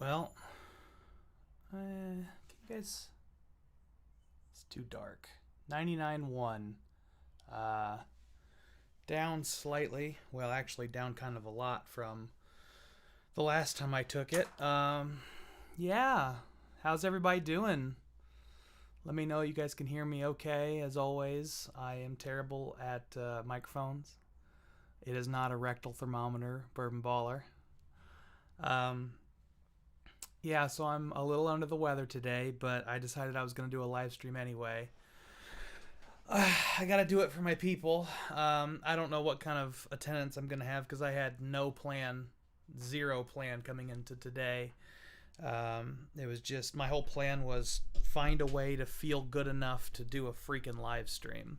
Well, can you guys... It's too dark. 99.1. Down slightly. Well, actually down kind of a lot from the last time I took it. Yeah. How's everybody doing? Let me know you guys can hear me okay. As always, I am terrible at microphones. It is not a rectal thermometer, Bourbon Baller. Yeah, so I'm a little under the weather today, but I decided I was going to do a live stream anyway. I got to do it for my people. I don't know what kind of attendance I'm going to have because I had no plan, zero plan coming into today. It was just, my whole plan was find a way to feel good enough to do a freaking live stream.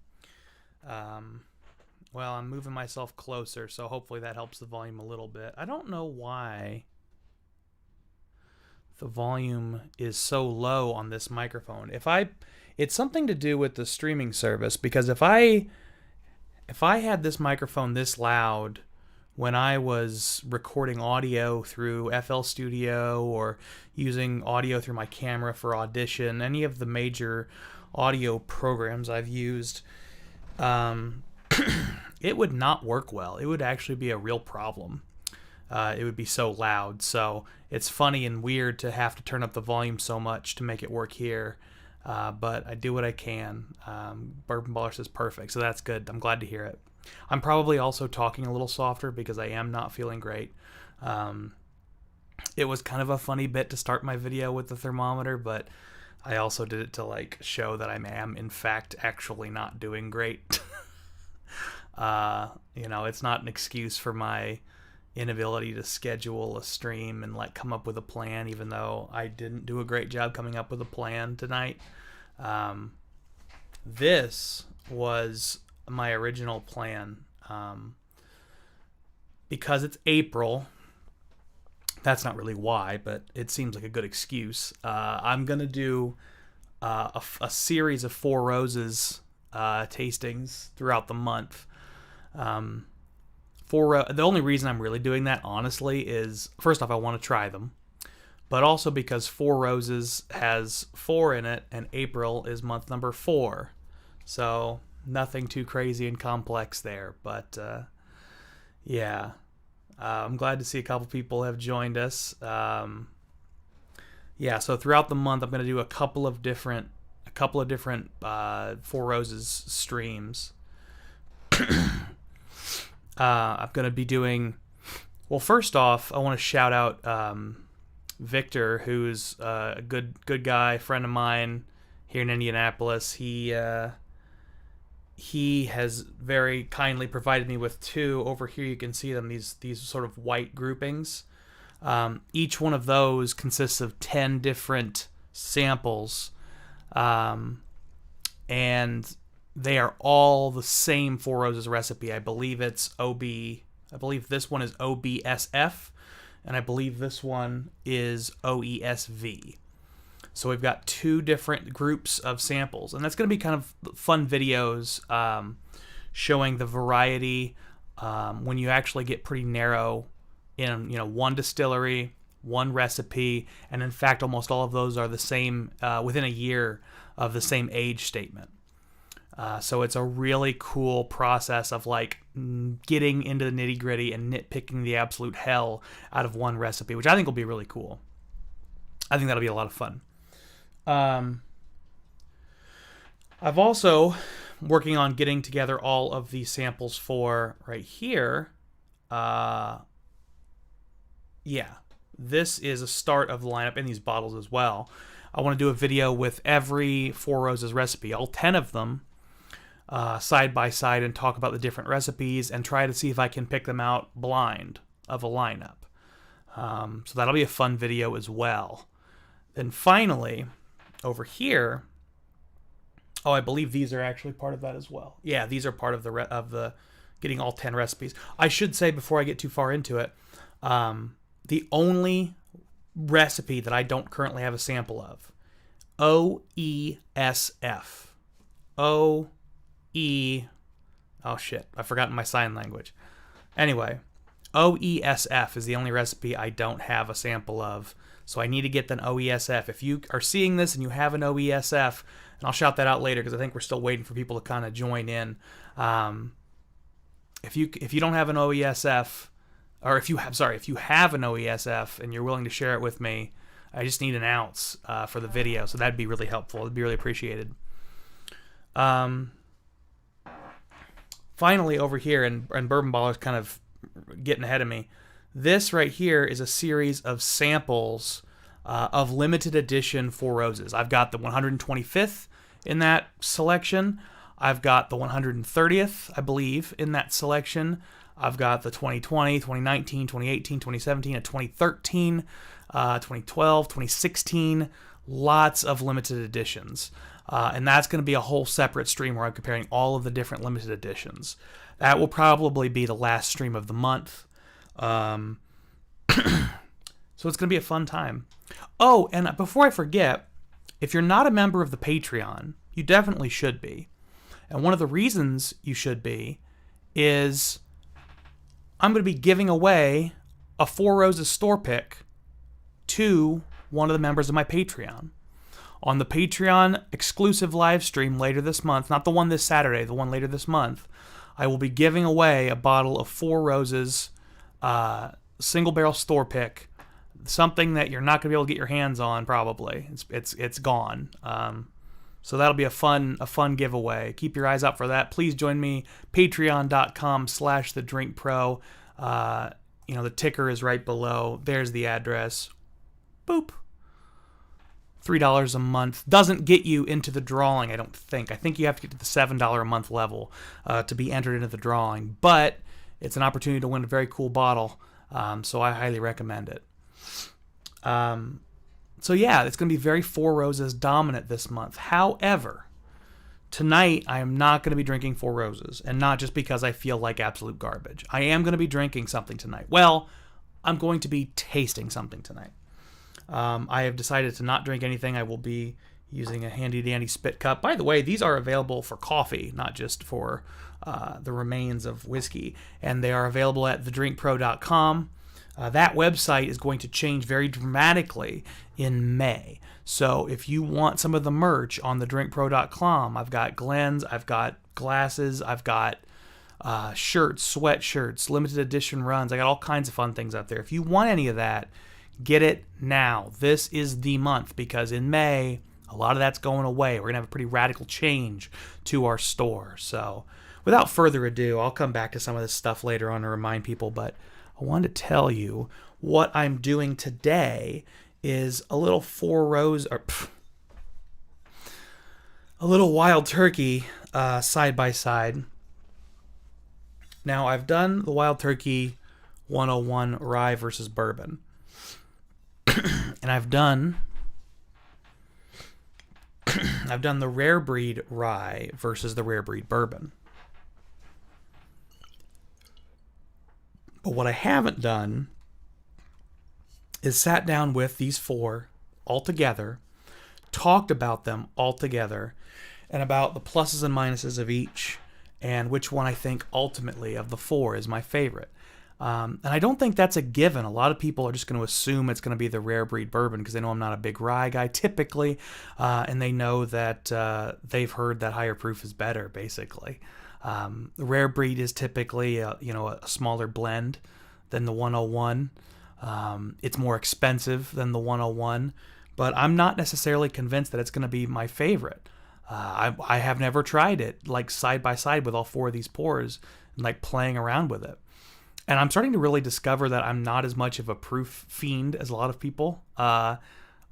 Well, I'm moving myself closer, so hopefully that helps the volume a little bit. I don't know why the volume is so low on this microphone. It's something to do with the streaming service, because if I had this microphone this loud when I was recording audio through FL Studio or using audio through my camera for Audition, any of the major audio programs I've used, it would not work well. It would actually be a real problem. It would be so loud. So it's funny and weird to have to turn up the volume so much to make it work here. But I do what I can. Bourbon Baller says perfect, so that's good. I'm glad to hear it. I'm probably also talking a little softer because I am not feeling great. It was kind of a funny bit to start my video with the thermometer, but I also did it to show that I am in fact actually not doing great. It's not an excuse for my inability to schedule a stream and come up with a plan, even though I didn't do a great job coming up with a plan tonight. This was my original plan. Because it's April, that's not really why, but it seems like a good excuse. I'm going to do a series of Four Roses tastings throughout the month. The only reason I'm really doing that, honestly, is first off, I want to try them, but also because Four Roses has 4 in it, and April is month number 4, so nothing too crazy and complex there. But yeah, I'm glad to see a couple people have joined us. Yeah, so throughout the month, I'm going to do a couple of different Four Roses streams. I'm going to be doing... Well, first off, I want to shout out Victor, who's a good guy, friend of mine here in Indianapolis. He has very kindly provided me with 2. Over here you can see them, these sort of white groupings. Each one of those consists of 10 different samples. And they are all the same Four Roses recipe. I believe it's I believe this one is OBSF, and I believe this one is OESV. So we've got 2 different groups of samples, and that's going to be kind of fun videos showing the variety when you actually get pretty narrow in one distillery, one recipe, and in fact almost all of those are the same within a year of the same age statement. So it's a really cool process of getting into the nitty gritty and nitpicking the absolute hell out of one recipe, which I think will be really cool. I think that'll be a lot of fun. I've also working on getting together all of the samples for right here. Yeah, this is a start of the lineup in these bottles as well. I want to do a video with every Four Roses recipe, all 10 of them, side by side, and talk about the different recipes and try to see if I can pick them out blind of a lineup. So that'll be a fun video as well. Then finally, over here, I believe these are actually part of that as well. Yeah, these are part of the getting all 10 recipes. I should say before I get too far into it, the only recipe that I don't currently have a sample of, OESF. Oh shit, I've forgotten my sign language. Anyway, OESF is the only recipe I don't have a sample of. So I need to get an OESF. If you are seeing this and you have an OESF, and I'll shout that out later because I think we're still waiting for people to kind of join in. If you don't have an OESF, or if you have an OESF and you're willing to share it with me, I just need an ounce for the video, so that'd be really helpful. It'd be really appreciated. Finally, over here, and Bourbon Baller's kind of getting ahead of me. This right here is a series of samples of limited edition Four Roses. I've got the 125th in that selection. I've got the 130th, I believe, in that selection. I've got the 2020, 2019, 2018, 2017, and 2013, 2012, 2016. Lots of limited editions. And that's going to be a whole separate stream where I'm comparing all of the different limited editions. That will probably be the last stream of the month. So it's going to be a fun time. Oh, and before I forget, if you're not a member of the Patreon, you definitely should be. And one of the reasons you should be is I'm going to be giving away a Four Roses store pick to one of the members of my Patreon. On the Patreon exclusive live stream later this month, not the one this Saturday, the one later this month, I will be giving away a bottle of Four Roses single barrel store pick, something that you're not going to be able to get your hands on probably. It's gone. So that'll be a fun giveaway. Keep your eyes out for that. Please join me, patreon.com/thedrinkpro. The ticker is right below. There's the address. Boop. $3 a month. Doesn't get you into the drawing, I don't think. I think you have to get to the $7 a month level to be entered into the drawing. But it's an opportunity to win a very cool bottle. So I highly recommend it. So yeah, it's going to be very Four Roses dominant this month. However, tonight I am not going to be drinking Four Roses, and not just because I feel like absolute garbage. I am going to be drinking something tonight. Well, I'm going to be tasting something tonight. I have decided to not drink anything. I will be using a handy-dandy spit cup. By the way, these are available for coffee, not just for the remains of whiskey. And they are available at thedrinkpro.com. That website is going to change very dramatically in May. So if you want some of the merch on thedrinkpro.com, I've got Glens, I've got glasses, I've got shirts, sweatshirts, limited edition runs. I got all kinds of fun things out there. If you want any of that, get it now. This is the month, because in May, a lot of that's going away. We're going to have a pretty radical change to our store. So without further ado, I'll come back to some of this stuff later on to remind people, but I wanted to tell you what I'm doing today is a little a little Wild Turkey side by side. Now, I've done the Wild Turkey 101 rye versus bourbon. And I've done the Rare Breed rye versus the Rare Breed bourbon. But what I haven't done is sat down with these four all together, talked about them all together, and about the pluses and minuses of each, and which one I think ultimately of the four is my favorite. And I don't think that's a given. A lot of people are just going to assume it's going to be the Rare Breed bourbon because they know I'm not a big rye guy typically, and they know that they've heard that higher proof is better, basically. The Rare Breed is typically a smaller blend than the 101. It's more expensive than the 101, but I'm not necessarily convinced that it's going to be my favorite. I have never tried it like side by side with all four of these pours and like playing around with it. And I'm starting to really discover that I'm not as much of a proof fiend as a lot of people. I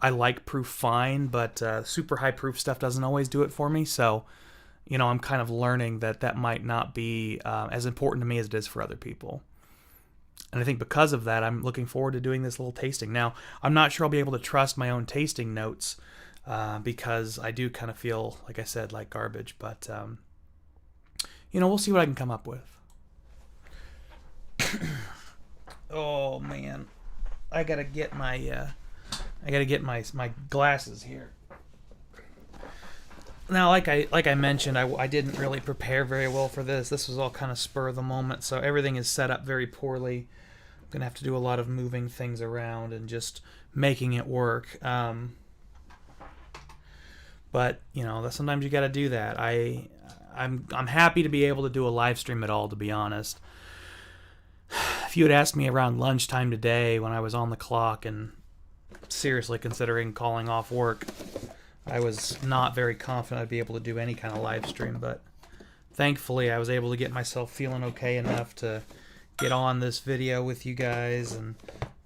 like proof fine, but super high proof stuff doesn't always do it for me. So, I'm kind of learning that might not be as important to me as it is for other people. And I think because of that, I'm looking forward to doing this little tasting. Now, I'm not sure I'll be able to trust my own tasting notes because I do kind of feel, like I said, like garbage. But, we'll see what I can come up with. Oh man, I gotta get my my glasses here. Now, like I mentioned, I didn't really prepare very well for this. This was all kind of spur of the moment, so everything is set up very poorly. gonna have to do a lot of moving things around and just making it work. But sometimes you got to do that. I'm happy to be able to do a live stream at all, to be honest. If you had asked me around lunchtime today when I was on the clock and seriously considering calling off work, I was not very confident I'd be able to do any kind of live stream, but thankfully I was able to get myself feeling okay enough to get on this video with you guys and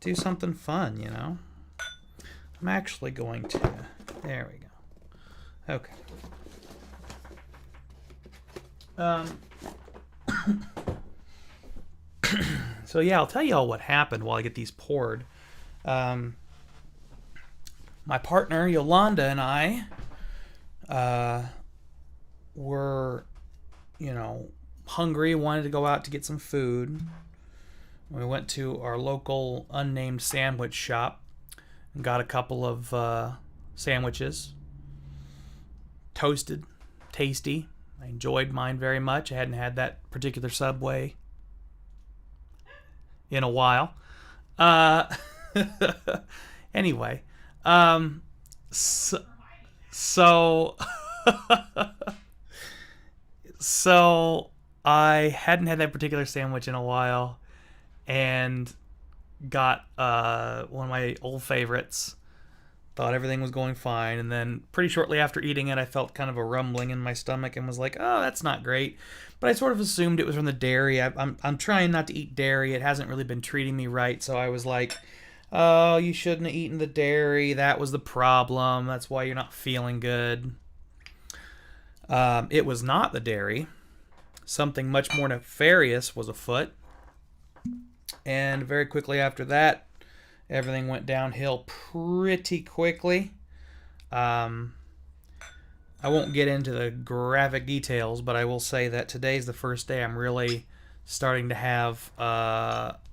do something fun, I'm actually going to... There we go. Okay. So yeah, I'll tell you all what happened while I get these poured. My partner Yolanda and I were, hungry, wanted to go out to get some food. We went to our local unnamed sandwich shop and got a couple of sandwiches. Toasted, tasty. I enjoyed mine very much. I hadn't had that particular Subway in a while. Anyway, so I hadn't had that particular sandwich in a while and got one of my old favorites. Thought everything was going fine, and then pretty shortly after eating it, I felt kind of a rumbling in my stomach and was like, "Oh, that's not great." But I sort of assumed it was from the dairy. I'm trying not to eat dairy. It hasn't really been treating me right, so I was like, "Oh, you shouldn't have eaten the dairy. That was the problem. That's why you're not feeling good." It was not the dairy. Something much more nefarious was afoot. And very quickly after that, everything went downhill pretty quickly. I won't get into the graphic details, but I will say that today's the first day I'm really starting to have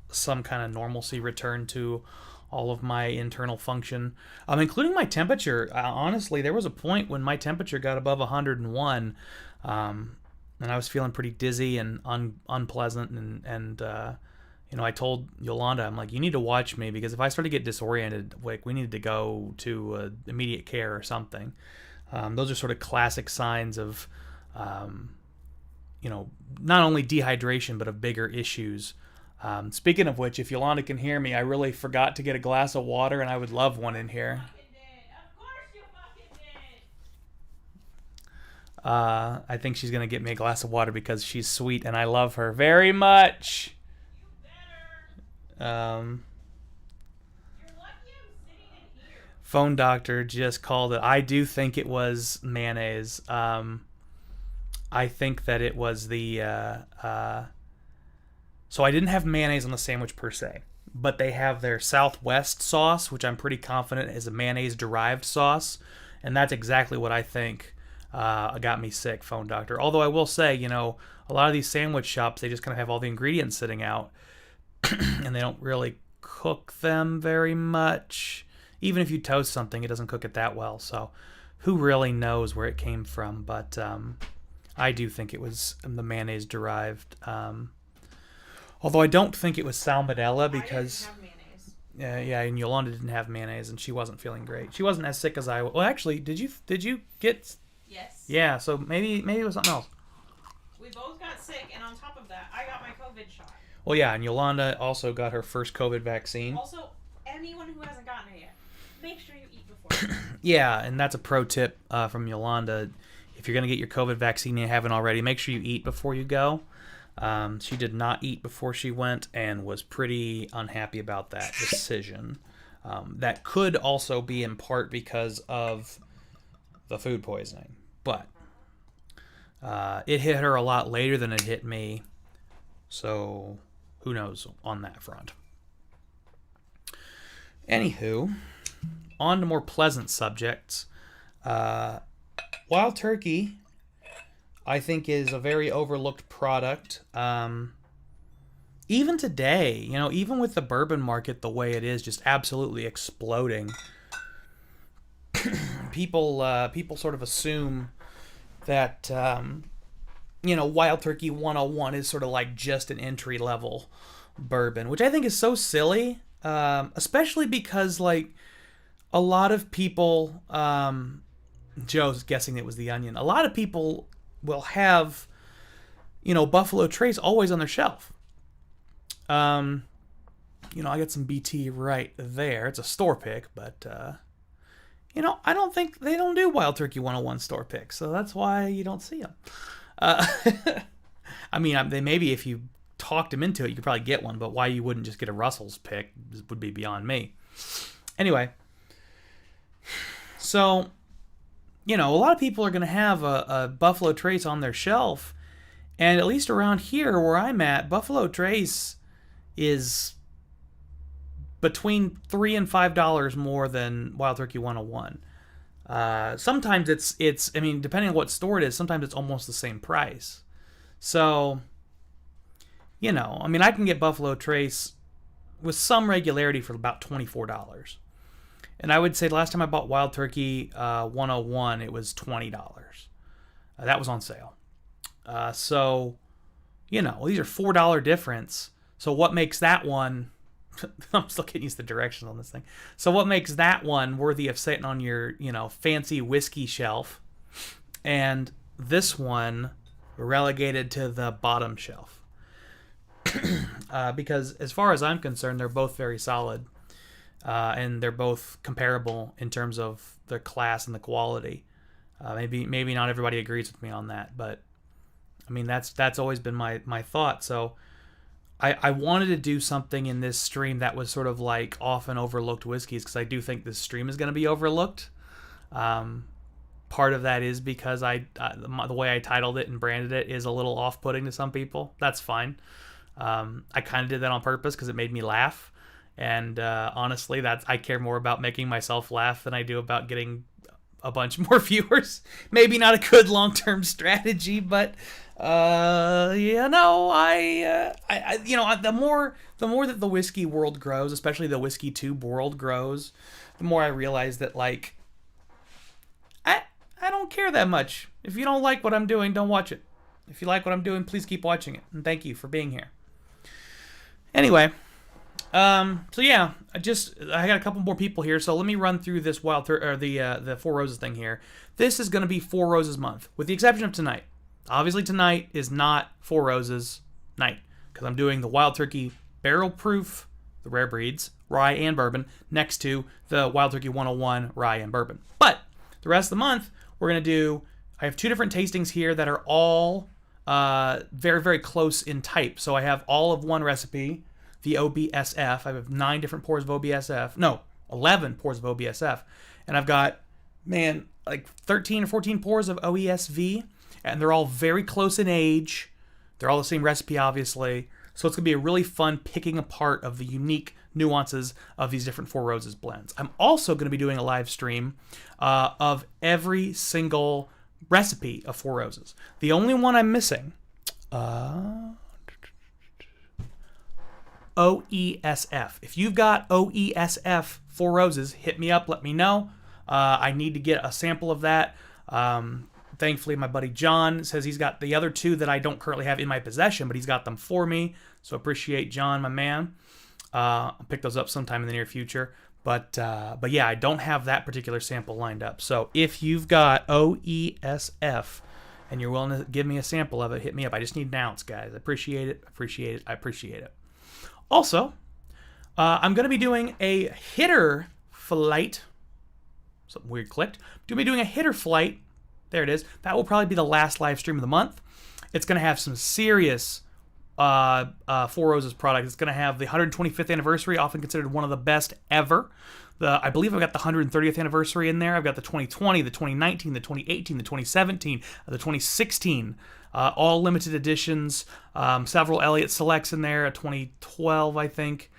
some kind of normalcy return to all of my internal function, including my temperature. Honestly, there was a point when my temperature got above 101, and I was feeling pretty dizzy and unpleasant, and I told Yolanda, I'm like, you need to watch me, because if I start to get disoriented, like, we need to go to immediate care or something. Those are sort of classic signs of, not only dehydration, but of bigger issues. Speaking of which, if Yolanda can hear me, I really forgot to get a glass of water, and I would love one in here. Of course you fucking did. I think she's going to get me a glass of water because she's sweet, and I love her very much. You're lucky I'm sitting in here. Phone doctor just called it. I do think it was mayonnaise. I think that it was the... So I didn't have mayonnaise on the sandwich per se, but they have their Southwest sauce, which I'm pretty confident is a mayonnaise-derived sauce, and that's exactly what I think got me sick, phone doctor. Although I will say, a lot of these sandwich shops, they just kind of have all the ingredients sitting out, and they don't really cook them very much. Even if you toast something, it doesn't cook it that well. So who really knows where it came from? But I do think it was the mayonnaise derived. Although I don't think it was salmonella, because... I didn't have mayonnaise. Yeah, and Yolanda didn't have mayonnaise, and she wasn't feeling great. She wasn't as sick as I was. Well, actually, did you get... Yes. Yeah, so maybe it was something else. We both got sick, and on top of that, I got my COVID shot. Well, yeah, and Yolanda also got her first COVID vaccine. Also, anyone who hasn't gotten it yet, make sure you eat before. Yeah, and that's a pro tip from Yolanda. If you're going to get your COVID vaccine and you haven't already, make sure you eat before you go. She did not eat before she went and was pretty unhappy about that decision. That could also be in part because of the food poisoning. But it hit her a lot later than it hit me. So who knows on that front. Anywho, on to more pleasant subjects. Wild turkey, I think, is a very overlooked product. Even today, even with the bourbon market the way it is, just absolutely exploding, people sort of assume that Wild Turkey 101 is sort of like just an entry level bourbon, which I think is so silly, especially because like a lot of people, Joe's guessing it was the onion. A lot of people will have, Buffalo Trace always on their shelf. I got some BT right there. It's a store pick, but I don't think they don't do Wild Turkey 101 store picks, so that's why you don't see them. I mean, they maybe if you talked him into it, you could probably get one, but why you wouldn't just get a Russell's pick would be beyond me. Anyway, so, a lot of people are going to have a Buffalo Trace on their shelf, and at least around here where I'm at, Buffalo Trace is between $3 and $5 more than Wild Turkey 101. Sometimes it's I mean, depending on what store it is, sometimes it's almost the same price. So, I mean, I can get Buffalo Trace with some regularity for about $24. And I would say the last time I bought Wild Turkey 101, it was $20. That was on sale. So, these are $4 difference. So what makes that one... I'm still getting used to the directions on this thing. So what makes that one worthy of sitting on your, fancy whiskey shelf, and this one relegated to the bottom shelf? Because as far as I'm concerned, they're both very solid, and they're both comparable in terms of the class and the quality. Maybe not everybody agrees with me on that, but I mean that's always been my thought. So I wanted to do something in this stream that was sort of like often overlooked whiskeys, because I do think this stream is going to be overlooked. Part of that is because the way I titled it and branded it is a little off-putting to some people. That's fine. I kind of did that on purpose because it made me laugh. And honestly, I care more about making myself laugh than I do about getting a bunch more viewers. Maybe not a good long-term strategy, but the more that the whiskey world grows, especially the whiskey tube world grows, the more I realize that like I don't care that much. If you don't like what I'm doing, don't watch it. If you like what I'm doing, please keep watching it, and thank you for being here. Anyway, so yeah, I got a couple more people here, so let me run through this the Four Roses thing here. This is going to be Four Roses month, with the exception of tonight. Obviously, tonight is not Four Roses night, because I'm doing the Wild Turkey Barrel Proof, the Rare Breeds, Rye and Bourbon, next to the Wild Turkey 101 Rye and Bourbon. But the rest of the month, we're going to do... I have two different tastings here that are all very, very close in type. So I have all of one recipe, the OBSF. I have 9 different pours of OBSF. No, 11 pours of OBSF. And I've got, like 13 or 14 pours of OESV. And they're all very close in age. They're all the same recipe, obviously. So it's going to be a really fun picking apart of the unique nuances of these different Four Roses blends. I'm also going to be doing a live stream of every single recipe of Four Roses. The only one I'm missing, OESF. If you've got OESF Four Roses, hit me up, let me know. I need to get a sample of that. Thankfully, my buddy John says he's got the other 2 that I don't currently have in my possession, but he's got them for me. So appreciate John, my man. I'll pick those up sometime in the near future. But yeah, I don't have that particular sample lined up. So if you've got OESF and you're willing to give me a sample of it, hit me up. I just need an ounce, guys. I appreciate it. Also, I'm going to be doing a hitter flight. Something weird clicked. I'm going to be doing a hitter flight. There it is. That will probably be the last live stream of the month. It's going to have some serious Four Roses product. It's going to have the 125th anniversary, often considered one of the best ever. I believe I've got the 130th anniversary in there. I've got the 2020, the 2019, the 2018, the 2017, the 2016, all limited editions. Several Elliott Selects in there, a 2012, I think.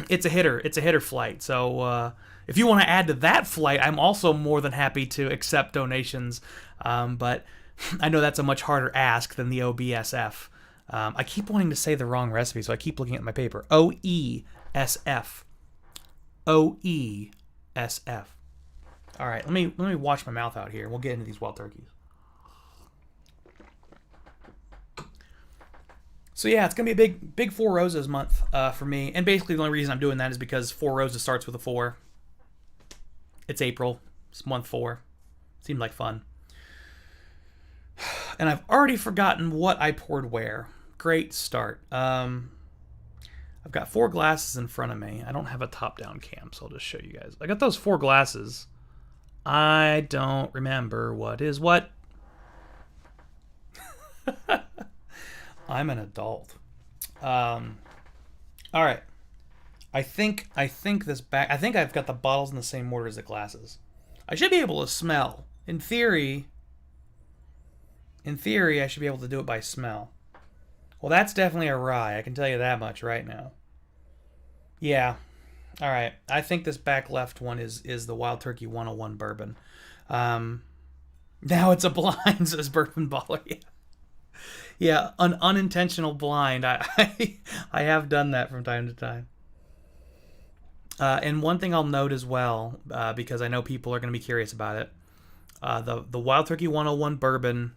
It's a hitter flight. So if you want to add to that flight, I'm also more than happy to accept donations. But I know that's a much harder ask than the OBSF. I keep wanting to say the wrong recipe, so I keep looking at my paper. OESF. OESF. All right, let me wash my mouth out here. We'll get into these wild turkeys. So yeah, it's gonna be a big Four Roses month for me, and basically the only reason I'm doing that is because Four Roses starts with a 4. It's April. It's month 4. Seemed like fun. And I've already forgotten what I poured where. Great start. I've got 4 glasses in front of me. I don't have a top-down cam, so I'll just show you guys. I got those 4 glasses. I don't remember what is what. I'm an adult. All right. I think this back. I think I've got the bottles in the same order as the glasses. I should be able to smell. In theory, I should be able to do it by smell. Well, that's definitely a rye. I can tell you that much right now. Yeah. All right. I think this back left one is the Wild Turkey 101 bourbon. Now it's a blind, says Bourbon Baller. Yeah. Yeah, an unintentional blind. I have done that from time to time. And one thing I'll note as well, because I know people are going to be curious about it, the Wild Turkey 101 bourbon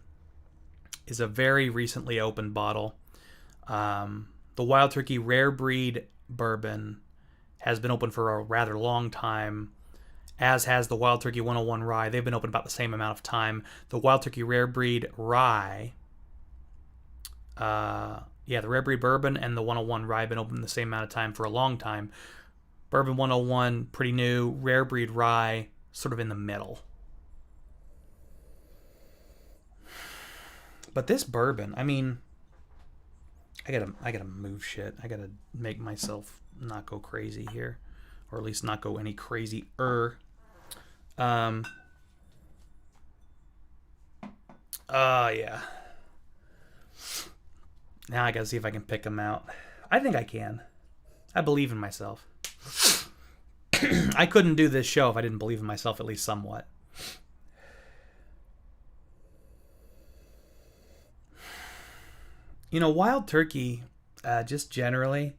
is a very recently opened bottle. The Wild Turkey Rare Breed Bourbon has been open for a rather long time, as has the Wild Turkey 101 Rye. They've been open about the same amount of time. The Wild Turkey Rare Breed Rye... the Rare Breed Bourbon and the 101 Rye have been open the same amount of time for a long time. Bourbon 101, pretty new. Rare Breed Rye, sort of in the middle. But this bourbon, I mean, I gotta move shit. I gotta make myself not go crazy here, or at least not go any crazier. Yeah. Now I gotta see if I can pick them out. I think I can. I believe in myself. I couldn't do this show if I didn't believe in myself at least somewhat. You know, Wild Turkey, just generally,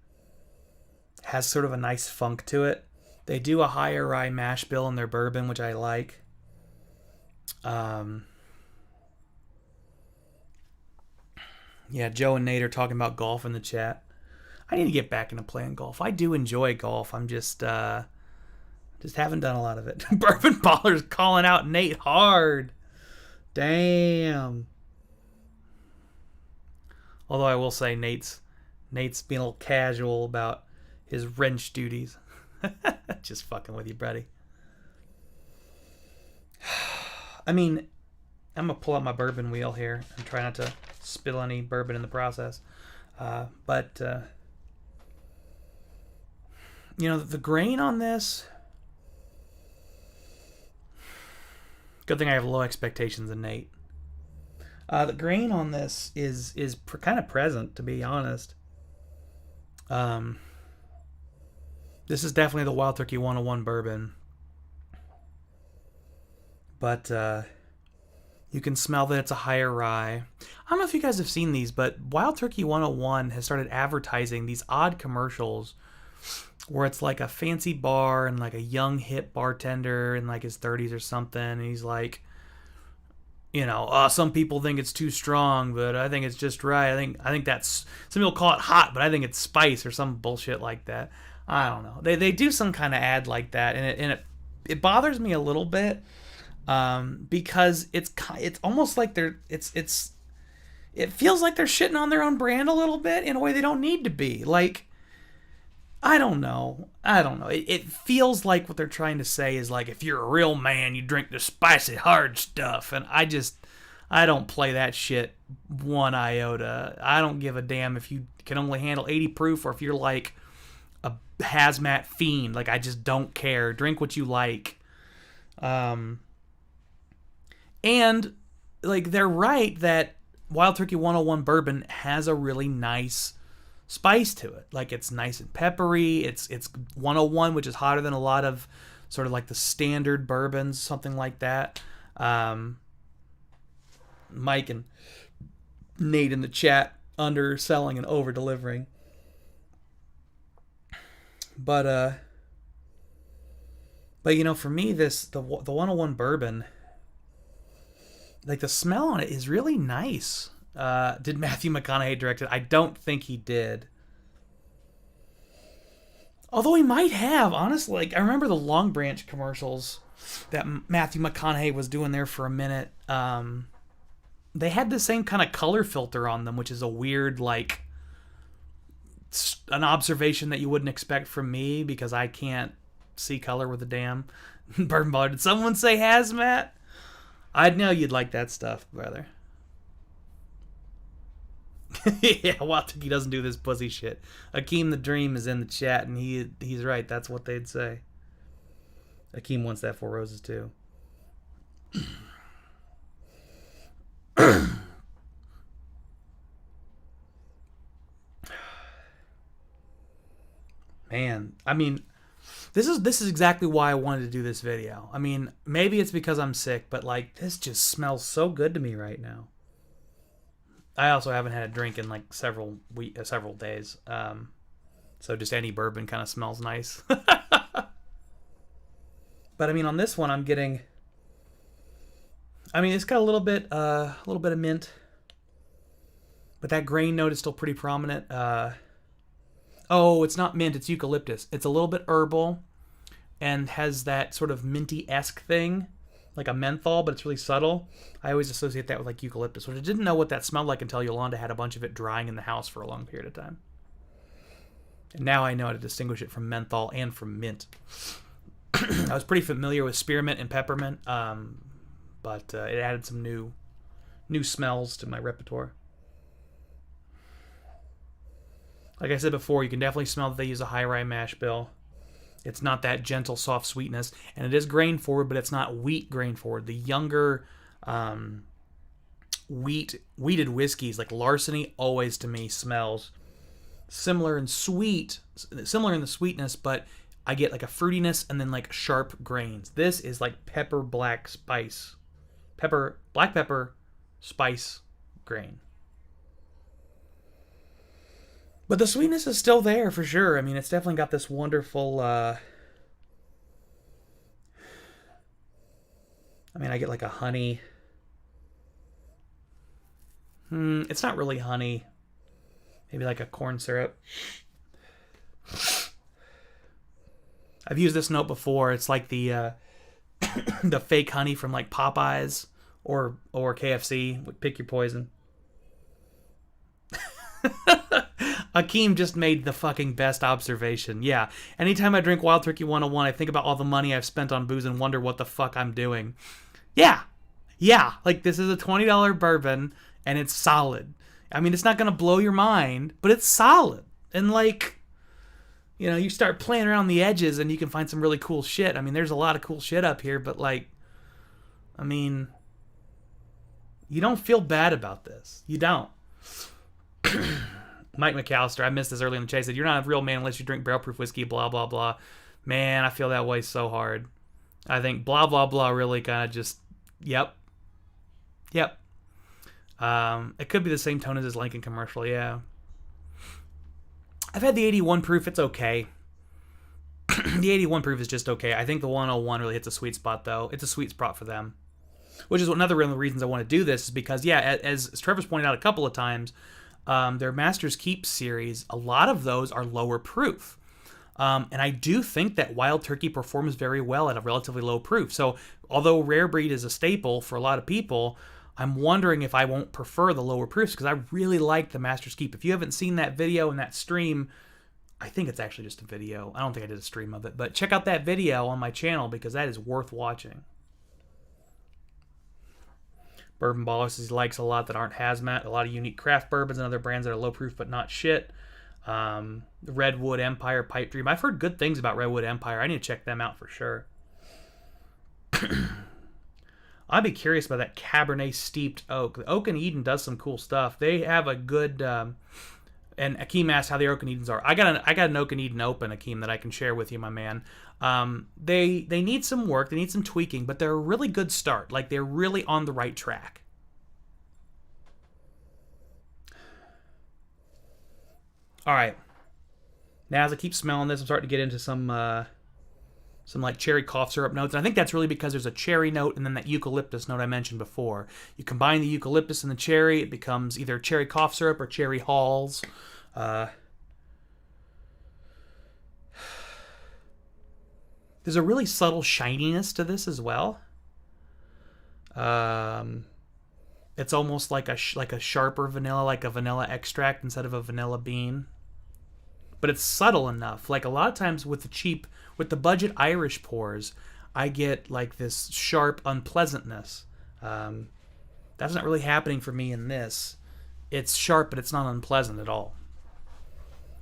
has sort of a nice funk to it. They do a higher rye mash bill in their bourbon, which I like. Yeah, Joe and Nate are talking about golf in the chat. I need to get back into playing golf. I do enjoy golf. I'm just haven't done a lot of it. Bourbon Baller's calling out Nate hard. Damn. Although I will say Nate's being a little casual about his wrench duties. Just fucking with you, buddy. I mean, I'm going to pull out my bourbon wheel here and try not to spill any bourbon in the process. But you know, the grain on this... Good thing I have low expectations in Nate. The grain on this is kind of present, to be honest. This is definitely the Wild Turkey 101 bourbon. But you can smell that it's a higher rye. I don't know if you guys have seen these, but Wild Turkey 101 has started advertising these odd commercials where it's like a fancy bar and like a young hip bartender in like his 30s or something, and he's like, you know, some people think it's too strong, but I think it's just right. I think that's, some people call it hot, but I think it's spice or some bullshit like that. I don't know. They do some kind of ad like that, and it bothers me a little bit, because it's almost like it feels like they're shitting on their own brand a little bit in a way they don't need to be. Like, I don't know. It feels like what they're trying to say is like, if you're a real man, you drink the spicy hard stuff. And I don't play that shit one iota. I don't give a damn if you can only handle 80 proof or if you're like a hazmat fiend. Like, I just don't care. Drink what you like. And like, they're right that Wild Turkey 101 bourbon has a really nice spice to it. Like, it's nice and peppery. It's 101, which is hotter than a lot of sort of like the standard bourbons, something like that. Mike and Nate in the chat underselling and over delivering. But you know, for me, the 101 bourbon, like, the smell on it is really nice. Did Matthew McConaughey direct it? I don't think he did. Although he might have, honestly. Like, I remember the Long Branch commercials that Matthew McConaughey was doing there for a minute. They had the same kind of color filter on them, which is a weird, like, an observation that you wouldn't expect from me because I can't see color with a damn bourbon baller. Did someone say hazmat? I'd know you'd like that stuff, brother. Yeah, Walter, he doesn't do this pussy shit. Akeem the Dream is in the chat, and he's right. That's what they'd say. Akeem wants that Four Roses too. Man, I mean, this is exactly why I wanted to do this video. I mean, maybe it's because I'm sick, but like this just smells so good to me right now. I also haven't had a drink in like several days, so just any bourbon kind of smells nice. But I mean, on this one, I'm getting. I mean, it's got a little bit of mint, but that grain note is still pretty prominent. Oh, it's not mint; it's eucalyptus. It's a little bit herbal, and has that sort of minty-esque thing, like a menthol, but it's really subtle. I always associate that with like eucalyptus, which I didn't know what that smelled like until Yolanda had a bunch of it drying in the house for a long period of time. And now I know how to distinguish it from menthol and from mint. I was pretty familiar with spearmint and peppermint, but it added some new smells to my repertoire. Like I said before, you can definitely smell that they use a high rye mash bill. It's not that gentle, soft sweetness, and it is grain forward, but it's not wheat grain forward. The younger wheated whiskeys, like Larceny, always to me smells similar in the sweetness, but I get like a fruitiness and then like sharp grains. This is like black pepper spice grain. But the sweetness is still there for sure. I mean, it's definitely got this wonderful. I mean, I get like a honey. It's not really honey. Maybe like a corn syrup. I've used this note before. It's like the the fake honey from like Popeyes or KFC. Pick your poison. Akeem just made the fucking best observation. Yeah. Anytime I drink Wild Turkey 101, I think about all the money I've spent on booze and wonder what the fuck I'm doing. Yeah. Yeah. Like, this is a $20 bourbon, and it's solid. I mean, it's not going to blow your mind, but it's solid. And, like, you know, you start playing around the edges, and you can find some really cool shit. I mean, there's a lot of cool shit up here, but, like, I mean, you don't feel bad about this. You don't. Mike McAllister, I missed this early in the chase, said, "You're not a real man unless you drink barrel-proof whiskey, blah, blah, blah." Man, I feel that way so hard. I think blah, blah, blah really kind of just, yep. It could be the same tone as his Lincoln commercial, yeah. I've had the 81 proof, it's okay. The 81 proof is just okay. I think the 101 really hits a sweet spot, though. It's a sweet spot for them. Which is another of the reasons I want to do this, is because, yeah, as Trevor's pointed out a couple of times, their Master's Keep series, a lot of those are lower proof. And I do think that Wild Turkey performs very well at a relatively low proof. So although Rare Breed is a staple for a lot of people, I'm wondering if I won't prefer the lower proofs, because I really like the Master's Keep. If you haven't seen that video and that stream, I think it's actually just a video. I don't think I did a stream of it. But check out that video on my channel, because that is worth watching. Bourbon Baller says he likes a lot that aren't hazmat. A lot of unique craft bourbons and other brands that are low proof but not shit. The Redwood Empire Pipe Dream. I've heard good things about Redwood Empire. I need to check them out for sure. I'd be curious about that Cabernet Steeped Oak. The Oak and Eden does some cool stuff. They have a good... and Akeem asked how the Oak and Edens are. I got an Oak and Eden open, Akeem, that I can share with you, my man. They need some work. They need some tweaking, but they're a really good start. Like, they're really on the right track. All right. Now, as I keep smelling this, I'm starting to get into some some like cherry cough syrup notes. And I think that's really because there's a cherry note and then that eucalyptus note I mentioned before. You combine the eucalyptus and the cherry, it becomes either cherry cough syrup or cherry halls. There's a really subtle shininess to this as well. It's almost like a sharper vanilla, like a vanilla extract instead of a vanilla bean. But it's subtle enough. Like a lot of times with the budget Irish pours, I get like this sharp unpleasantness. That's not really happening for me in this. It's sharp, but it's not unpleasant at all.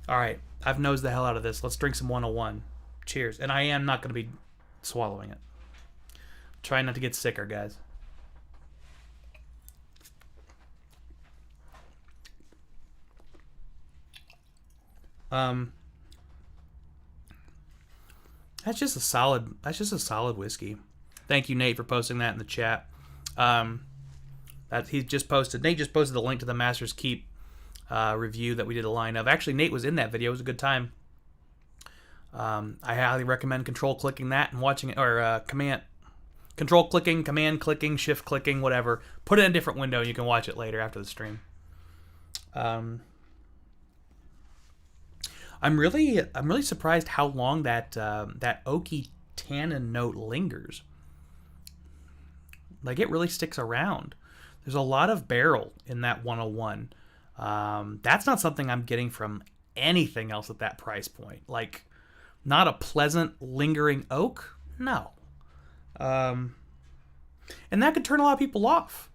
All right, I've nosed the hell out of this. Let's drink some 101. Cheers. And I am not going to be swallowing it. Try not to get sicker, guys. That's just a solid whiskey. Thank you, Nate, for posting that in the chat. Nate just posted the link to the Master's Keep review that we did a line of. Actually, Nate was in that video. It was a good time. I highly recommend control clicking that and watching it, or control clicking, command clicking, shift clicking, whatever. Put it in a different window and you can watch it later after the stream. I'm really surprised how long that oaky tannin note lingers. Like, it really sticks around. There's a lot of barrel in that 101. That's not something I'm getting from anything else at that price point. Like, not a pleasant, lingering oak? No. And that could turn a lot of people off.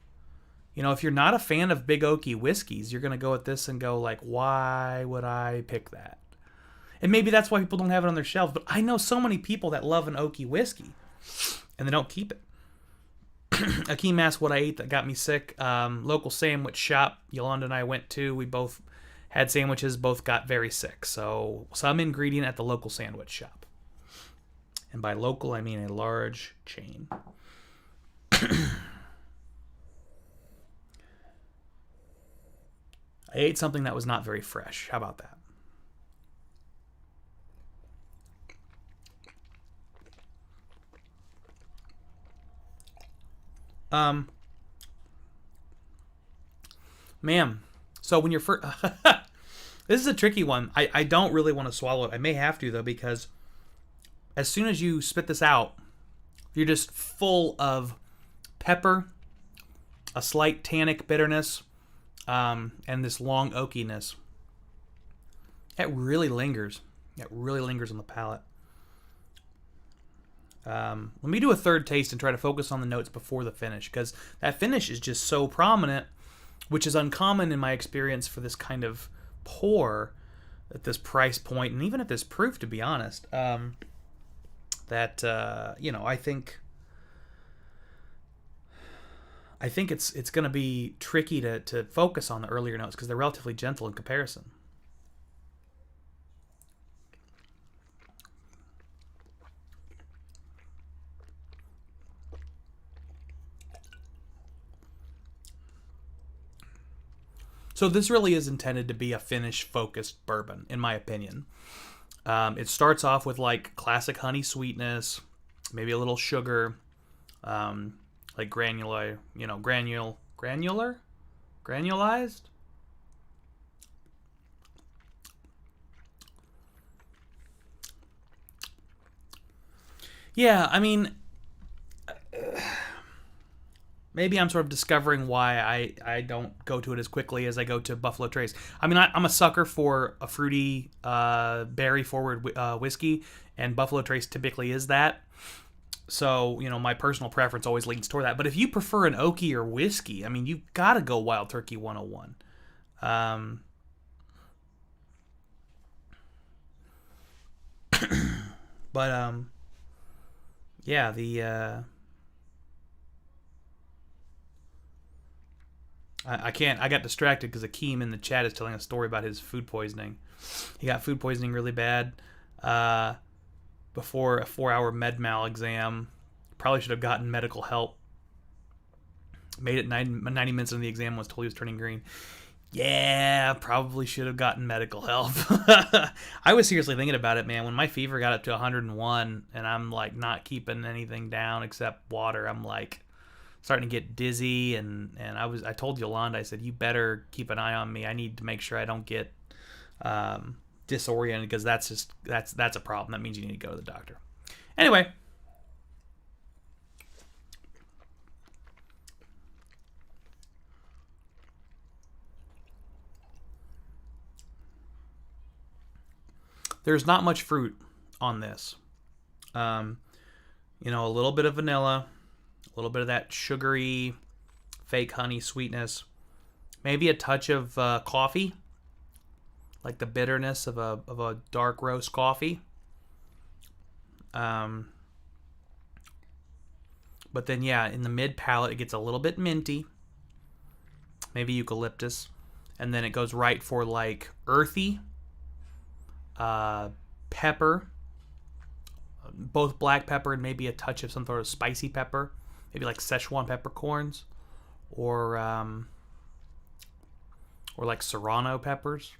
You know, if you're not a fan of big oaky whiskeys, you're going to go at this and go like, why would I pick that? And maybe that's why people don't have it on their shelves. But I know so many people that love an oaky whiskey, and they don't keep it. Akeem asked what I ate that got me sick. Local sandwich shop Yolanda and I went to. We both had sandwiches, both got very sick. So some ingredient at the local sandwich shop. And by local, I mean a large chain. I ate something that was not very fresh. How about that? Ma'am, so when you're first... This is a tricky one. I don't really want to swallow it. I may have to, though, because as soon as you spit this out, you're just full of pepper, a slight tannic bitterness, and this long oakiness. It really lingers. It really lingers on the palate. Let me do a third taste and try to focus on the notes before the finish, because that finish is just so prominent, which is uncommon in my experience for this kind of pour at this price point, and even at this proof, to be honest. I think it's going to be tricky to focus on the earlier notes because they're relatively gentle in comparison. So this really is intended to be a finish-focused bourbon, in my opinion. It starts off with like classic honey sweetness, maybe a little sugar, like granulized. Yeah, I mean, maybe I'm sort of discovering why I don't go to it as quickly as I go to Buffalo Trace. I mean, I'm a sucker for a fruity, berry-forward whiskey, and Buffalo Trace typically is that. So, you know, my personal preference always leans toward that. But if you prefer an oakier whiskey, I mean, you've got to go Wild Turkey 101. Yeah, I got distracted because Akeem in the chat is telling a story about his food poisoning. He got food poisoning really bad before a 4-hour med mal exam. Probably should have gotten medical help. Made it 90 minutes into the exam, was told he was turning green. Yeah, probably should have gotten medical help. I was seriously thinking about it, man. When my fever got up to 101 and I'm like not keeping anything down except water, I'm like starting to get dizzy and I told Yolanda, I said, you better keep an eye on me. I need to make sure I don't get disoriented, because that's a problem. That means you need to go to the doctor. Anyway, there's not much fruit on this. A little bit of vanilla, a little bit of that sugary, fake honey sweetness, maybe a touch of coffee, like the bitterness of a dark roast coffee. But then, yeah, in the mid palate, it gets a little bit minty, maybe eucalyptus, and then it goes right for like earthy, pepper, both black pepper and maybe a touch of some sort of spicy pepper, maybe like Szechuan peppercorns, or like Serrano peppers,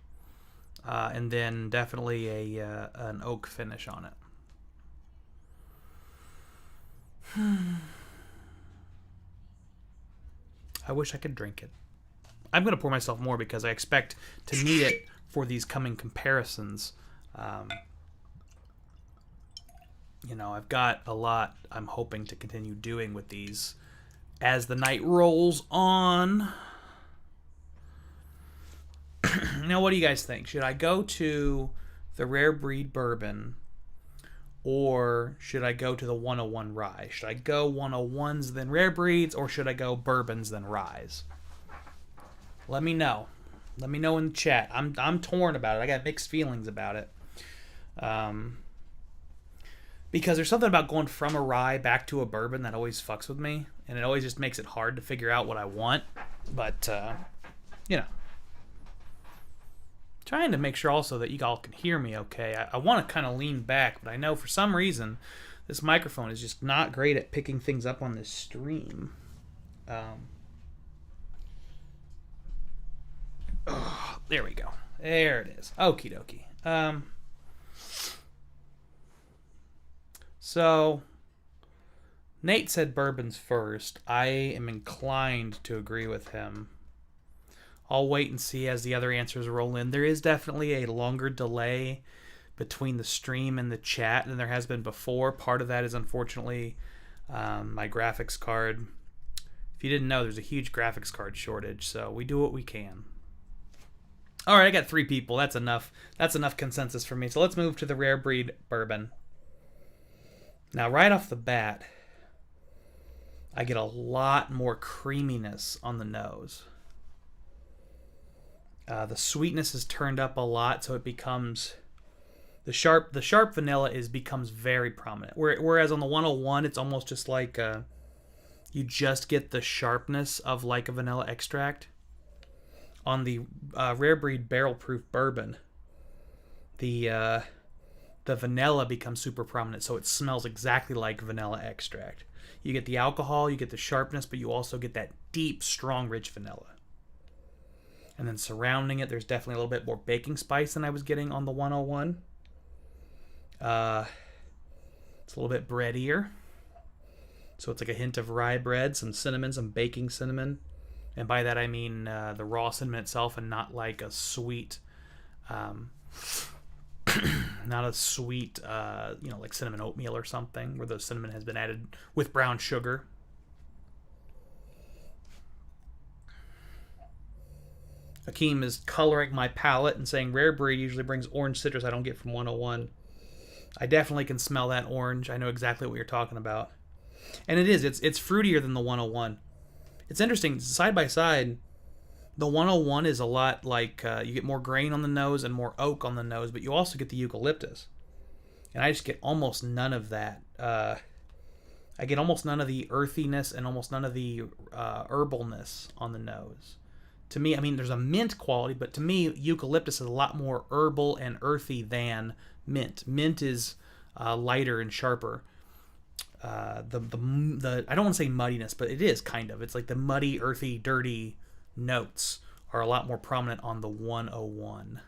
and then definitely an oak finish on it. I wish I could drink it. I'm going to pour myself more because I expect to need it for these coming comparisons. I've got a lot I'm hoping to continue doing with these as the night rolls on. Now, what do you guys think? Should I go to the Rare Breed Bourbon, or should I go to the 101 Rye? Should I go 101s then Rare Breeds, or should I go bourbons then ryes? Let me know. Let me know in the chat. I'm torn about it. I got mixed feelings about it. Because there's something about going from a rye back to a bourbon that always fucks with me, and it always just makes it hard to figure out what I want. But trying to make sure also that you all can hear me okay. I want to kind of lean back, but I know for some reason this microphone is just not great at picking things up on this stream. There we go. There it is. Okie dokie. So Nate said bourbons first. I am inclined to agree with him. I'll wait and see as the other answers roll in. There is definitely a longer delay between the stream and the chat than there has been before. Part of that is unfortunately my graphics card. If you didn't know, there's a huge graphics card shortage, so we do what we can. All right, I got 3 people. That's enough. That's enough consensus for me. So let's move to the Rare Breed Bourbon. Now, right off the bat, I get a lot more creaminess on the nose. The sweetness is turned up a lot, so it becomes the sharp vanilla becomes very prominent. Whereas on the 101, it's almost just like you just get the sharpness of like a vanilla extract. On the Rare Breed Barrel Proof Bourbon, the vanilla becomes super prominent, so it smells exactly like vanilla extract. You get the alcohol, you get the sharpness, but you also get that deep, strong, rich vanilla. And then surrounding it, there's definitely a little bit more baking spice than I was getting on the 101. It's a little bit breadier. So it's like a hint of rye bread, some cinnamon, some baking cinnamon. And by that I mean the raw cinnamon itself, and not like a sweet, not a sweet, like cinnamon oatmeal or something, where the cinnamon has been added with brown sugar. Akeem is coloring my palate and saying Rare Breed usually brings orange citrus I don't get from 101. I definitely can smell that orange. I know exactly what you're talking about. And it is. It's fruitier than the 101. It's interesting. Side by side, the 101 is a lot like you get more grain on the nose and more oak on the nose, but you also get the eucalyptus. And I just get almost none of that. I get almost none of the earthiness and almost none of the herbalness on the nose. To me, I mean, there's a mint quality, but to me, eucalyptus is a lot more herbal and earthy than mint. Mint is lighter and sharper. I don't want to say muddiness, but it is kind of. It's like the muddy, earthy, dirty notes are a lot more prominent on the 101.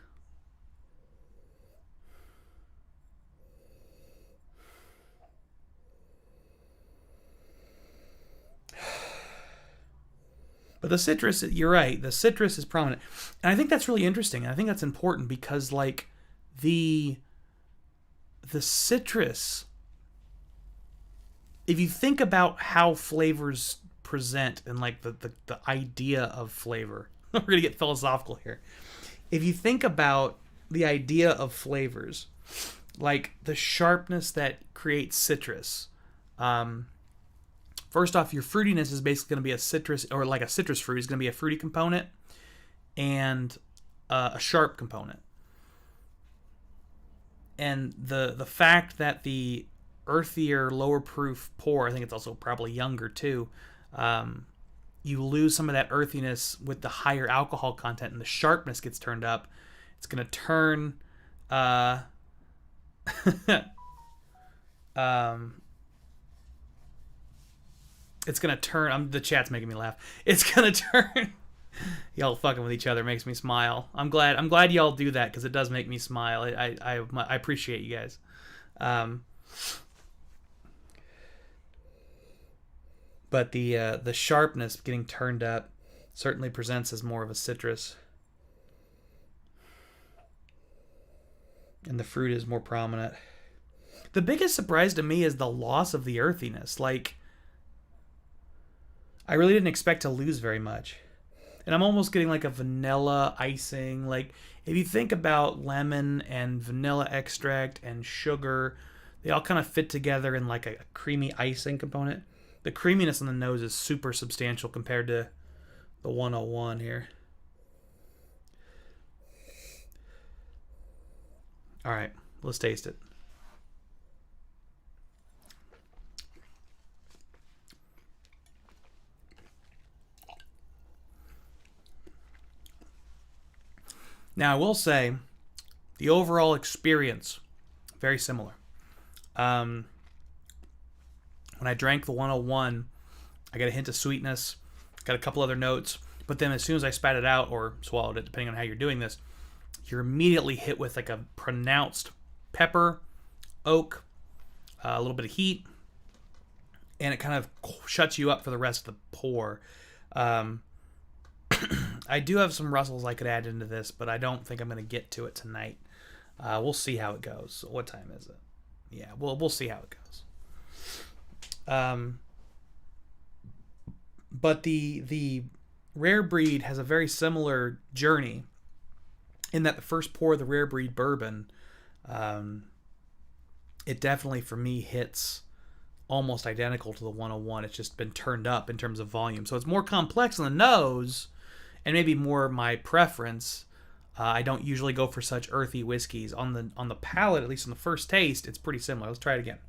But the citrus, you're right, the citrus is prominent. And I think that's really interesting. I think that's important because, like, the citrus, if you think about how flavors present and, like, the idea of flavor, we're going to get philosophical here. If you think about the idea of flavors, like the sharpness that creates citrus, first off, your fruitiness is basically going to be a citrus, or like a citrus fruit is going to be a fruity component and a sharp component. And the fact that the earthier, lower proof pour, I think it's also probably younger too, you lose some of that earthiness with the higher alcohol content, and the sharpness gets turned up. It's going to turn... it's gonna turn. The chat's making me laugh. It's gonna turn. Y'all fucking with each other makes me smile. I'm glad y'all do that because it does make me smile. I appreciate you guys. But the sharpness getting turned up certainly presents as more of a citrus, and the fruit is more prominent. The biggest surprise to me is the loss of the earthiness. Like, I really didn't expect to lose very much. And I'm almost getting like a vanilla icing. Like, if you think about lemon and vanilla extract and sugar, they all kind of fit together in like a creamy icing component. The creaminess on the nose is super substantial compared to the 101 here. All right, let's taste it. Now, I will say, the overall experience, very similar. When I drank the 101, I got a hint of sweetness, got a couple other notes, but then as soon as I spat it out, or swallowed it, depending on how you're doing this, you're immediately hit with like a pronounced pepper, oak, a little bit of heat, and it kind of shuts you up for the rest of the pour. I do have some Russells I could add into this, but I don't think I'm going to get to it tonight. We'll see how it goes. What time is it? Yeah, we'll see how it goes. But the Rare Breed has a very similar journey in that the first pour of the Rare Breed Bourbon, it definitely, for me, hits almost identical to the 101. It's just been turned up in terms of volume. So it's more complex on the nose, and maybe more my preference. I don't usually go for such earthy whiskeys. On the palate, at least on the first taste, it's pretty similar. Let's try it again.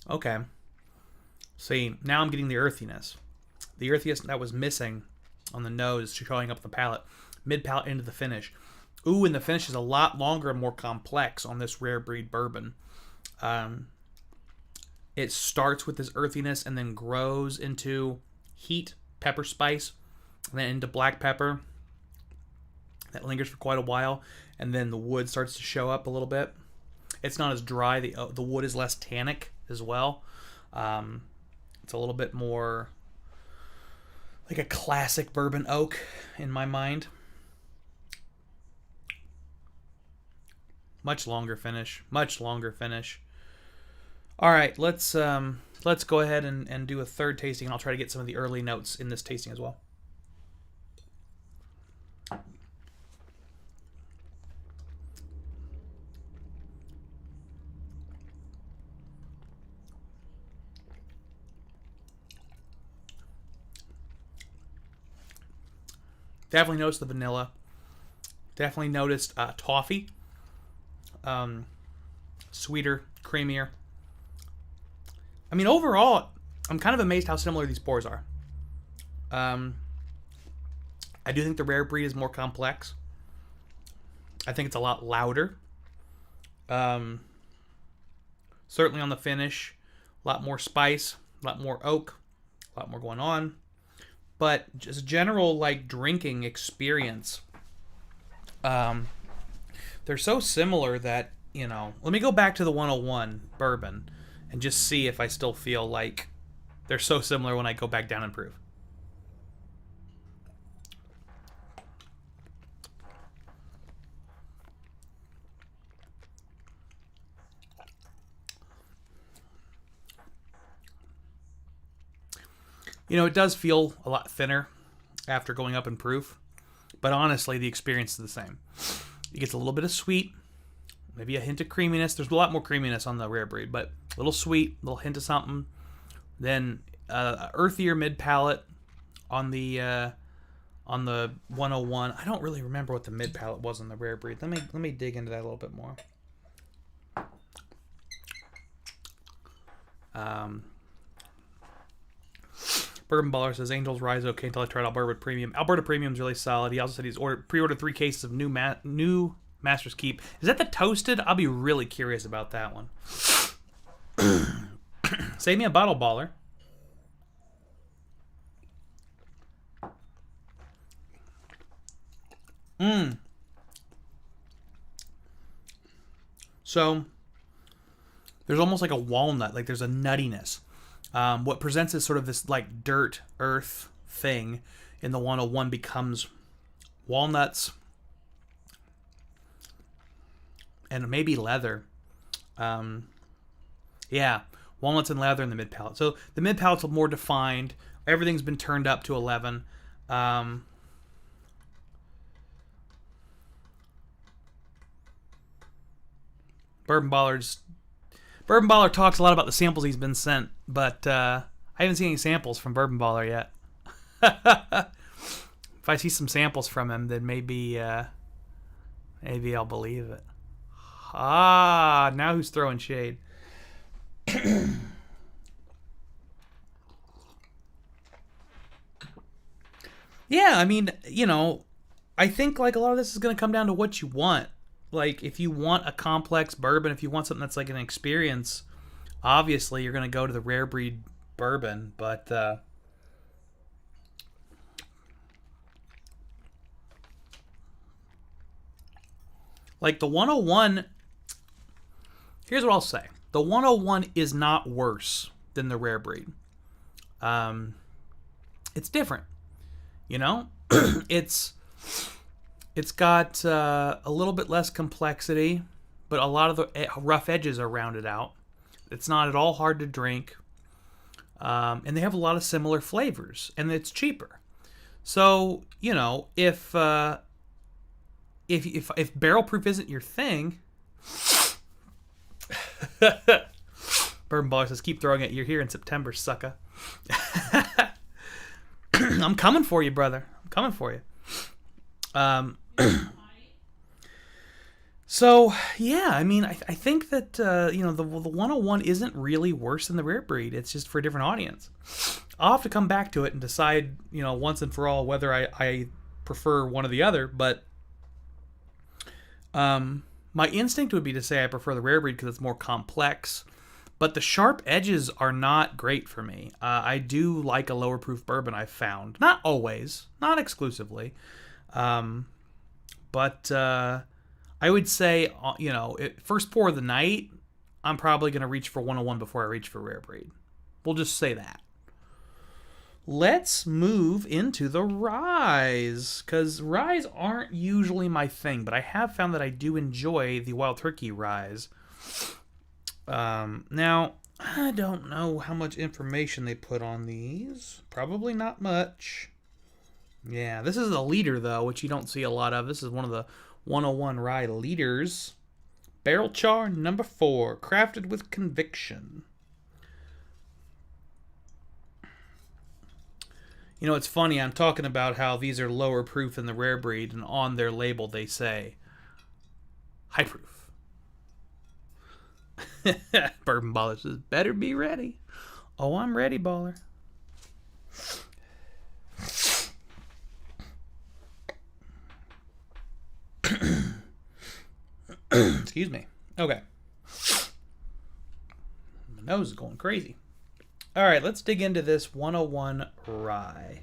Okay. See, now I'm getting the earthiness. The earthiness that was missing on the nose showing up the palate. Mid-palate into the finish. Ooh, and the finish is a lot longer and more complex on this Rare Breed Bourbon. It starts with this earthiness and then grows into heat, pepper spice, and then into black pepper. That lingers for quite a while, and then the wood starts to show up a little bit. It's not as dry. The wood is less tannic as well. It's a little bit more like a classic bourbon oak in my mind. Much longer finish. All right, let's go ahead and do a third tasting, and I'll try to get some of the early notes in this tasting as well. Definitely noticed the vanilla. Definitely noticed toffee. Sweeter, creamier. I mean, overall, I'm kind of amazed how similar these pours are. I do think the Rare Breed is more complex. I think it's a lot louder. Certainly on the finish, a lot more spice, a lot more oak, a lot more going on. But just general like drinking experience, they're so similar that, let me go back to the 101 bourbon and just see if I still feel like they're so similar when I go back down and prove. It does feel a lot thinner after going up in proof, but honestly, the experience is the same. It gets a little bit of sweet, maybe a hint of creaminess. There's a lot more creaminess on the Rare Breed, but a little sweet, a little hint of something. Then earthier mid palate on the 101. I don't really remember what the mid palate was on the Rare Breed. Let me dig into that a little bit more. Bourbon Baller says Angel's Rise okay until I tried Alberta Premium. Alberta Premium's really solid. He also said he's pre-ordered 3 cases of new Master's Keep. Is that the toasted? I'll be really curious about that one. Save me a bottle, Baller. So there's almost like a walnut, like there's a nuttiness. What presents as sort of this like dirt earth thing in the 101 becomes walnuts and maybe leather. Yeah, walnuts and leather in the mid palate. So the mid palate's more defined. Everything's been turned up to 11. Bourbon Baller talks a lot about the samples he's been sent, but I haven't seen any samples from Bourbon Baller yet. If I see some samples from him, then maybe I'll believe it. Now who's throwing shade? Yeah, I mean, I think like a lot of this is going to come down to what you want. Like, if you want a complex bourbon, if you want something that's like an experience, obviously you're going to go to the Rare Breed Bourbon. But like the 101, here's what I'll say. The 101 is not worse than the Rare Breed. It's different. It's got a little bit less complexity, but a lot of the rough edges are rounded out. It's not at all hard to drink, and they have a lot of similar flavors, and it's cheaper. So if barrel proof isn't your thing, Bourbon Baller says keep throwing it. You're here in September, sucker. I'm coming for you, brother. I'm coming for you. So yeah, I mean, I think that the 101 isn't really worse than the Rare Breed. It's just for a different audience. I'll have to come back to it and decide, once and for all whether I prefer one or the other. But my instinct would be to say I prefer the Rare Breed because it's more complex. But the sharp edges are not great for me. I do like a lower proof bourbon, I've found. Not always, not exclusively. But I would say, first pour of the night, I'm probably going to reach for 101 before I reach for Rare Breed. We'll just say that. Let's move into the ryes, because ryes aren't usually my thing, but I have found that I do enjoy the Wild Turkey ryes. Now, I don't know how much information they put on these. Probably not much. Yeah, this is a leader, though, which you don't see a lot of. This is one of the 101 rye leaders. Barrel Char number 4, crafted with conviction. It's funny, I'm talking about how these are lower proof than the Rare Breed, and on their label they say high proof. Bourbon Baller says, better be ready. Oh, I'm ready, Baller. Excuse me. Okay. My nose is going crazy. All right, let's dig into this 101 rye.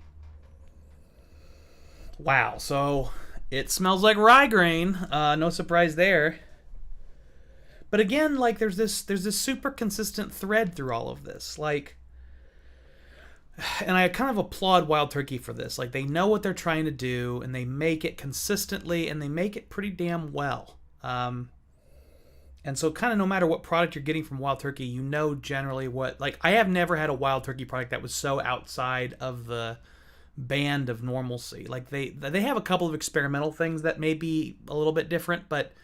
Wow, so it smells like rye grain. No surprise there. But again, like there's this super consistent thread through all of this. Like, and I kind of applaud Wild Turkey for this. Like, they know what they're trying to do, and they make it consistently, and they make it pretty damn well. And so kind of no matter what product you're getting from Wild Turkey, you know generally what... Like, I have never had a Wild Turkey product that was so outside of the band of normalcy. Like, they have a couple of experimental things that may be a little bit different, but,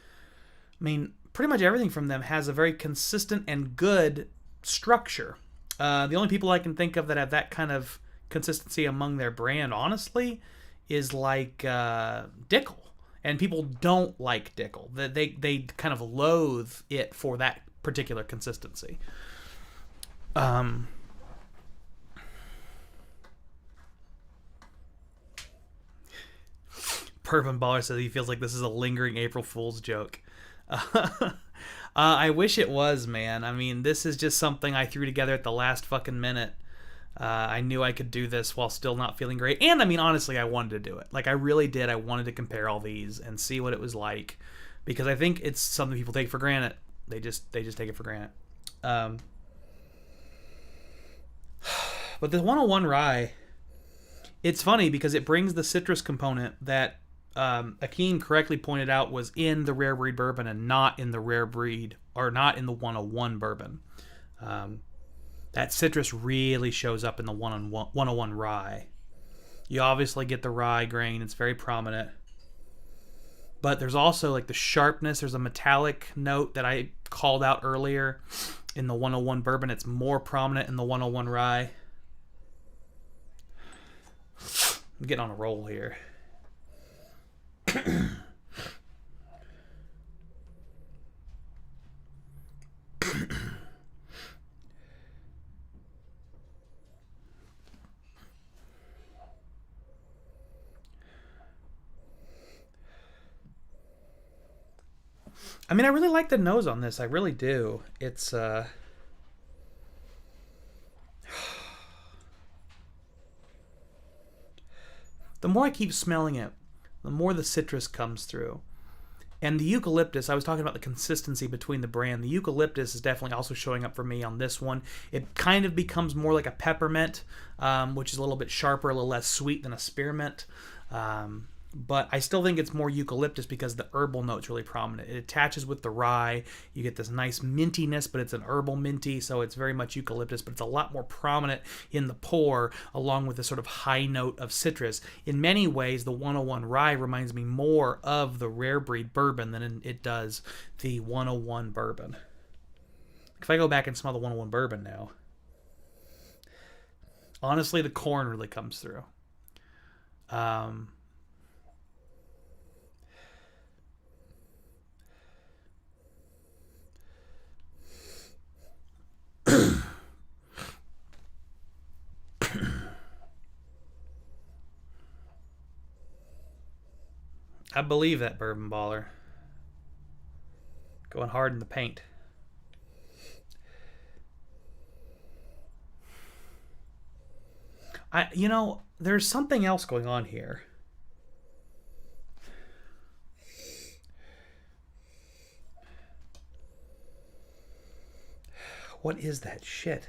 I mean, pretty much everything from them has a very consistent and good structure. The only people I can think of that have that kind of consistency among their brand, honestly, is like Dickel. And people don't like Dickel. They kind of loathe it for that particular consistency. Bourbon Baller says he feels like this is a lingering April Fool's joke. I wish it was, man. I mean, this is just something I threw together at the last fucking minute. I knew I could do this while still not feeling great. And, I mean, honestly, I wanted to do it. Like, I really did. I wanted to compare all these and see what it was like. Because I think it's something people take for granted. They just take it for granted. But the 101 Rye, it's funny because it brings the citrus component that Akeem correctly pointed out was in the Rare Breed Bourbon and not in the Rare Breed, or not in the 101 Bourbon. That citrus really shows up in the 101 Rye. You obviously get the rye grain. It's very prominent. But there's also like the sharpness. There's a metallic note that I called out earlier in the 101 Bourbon. It's more prominent in the 101 Rye. I'm getting on a roll here. I mean, I really like the nose on this. I really do. It's, the more I keep smelling it, the more the citrus comes through. And the eucalyptus, I was talking about the consistency between the brand. The eucalyptus is definitely also showing up for me on this one. It kind of becomes more like a peppermint, which is a little bit sharper, a little less sweet than a spearmint. But I still think it's more eucalyptus because the herbal note's really prominent. It attaches with the rye. You get this nice mintiness, but it's an herbal minty, so it's very much eucalyptus, but it's a lot more prominent in the pour, along with this sort of high note of citrus. In many ways, the 101 Rye reminds me more of the Rare Breed Bourbon than it does the 101 Bourbon. If I go back and smell the 101 Bourbon now, honestly, the corn really comes through. I believe that, Bourbon Baller. Going hard in the paint. There's something else going on here. What is that shit?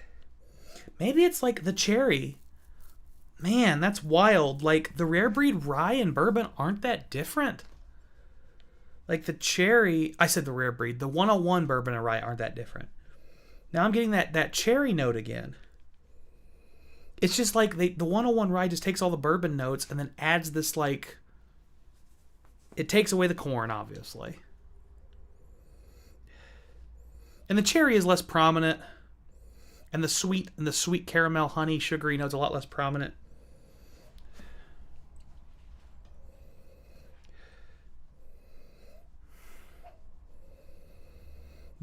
Maybe it's like the cherry. Man, that's wild. Like, the Rare Breed Rye and Bourbon aren't that different. Like, the cherry... I said the Rare Breed. The 101 Bourbon and Rye aren't that different. Now I'm getting that cherry note again. It's just like the 101 Rye just takes all the bourbon notes and then adds this, like... It takes away the corn, obviously. And the cherry is less prominent. And the sweet caramel, honey, sugary note's a lot less prominent.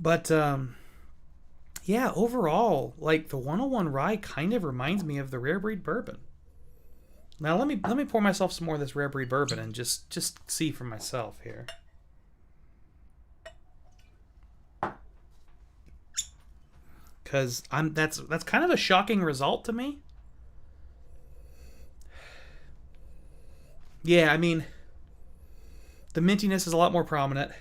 But, yeah, overall, like, the 101 Rye kind of reminds me of the Rare Breed Bourbon. Now, let me pour myself some more of this Rare Breed Bourbon and just see for myself here. because that's kind of a shocking result to me. Yeah, I mean, the mintiness is a lot more prominent.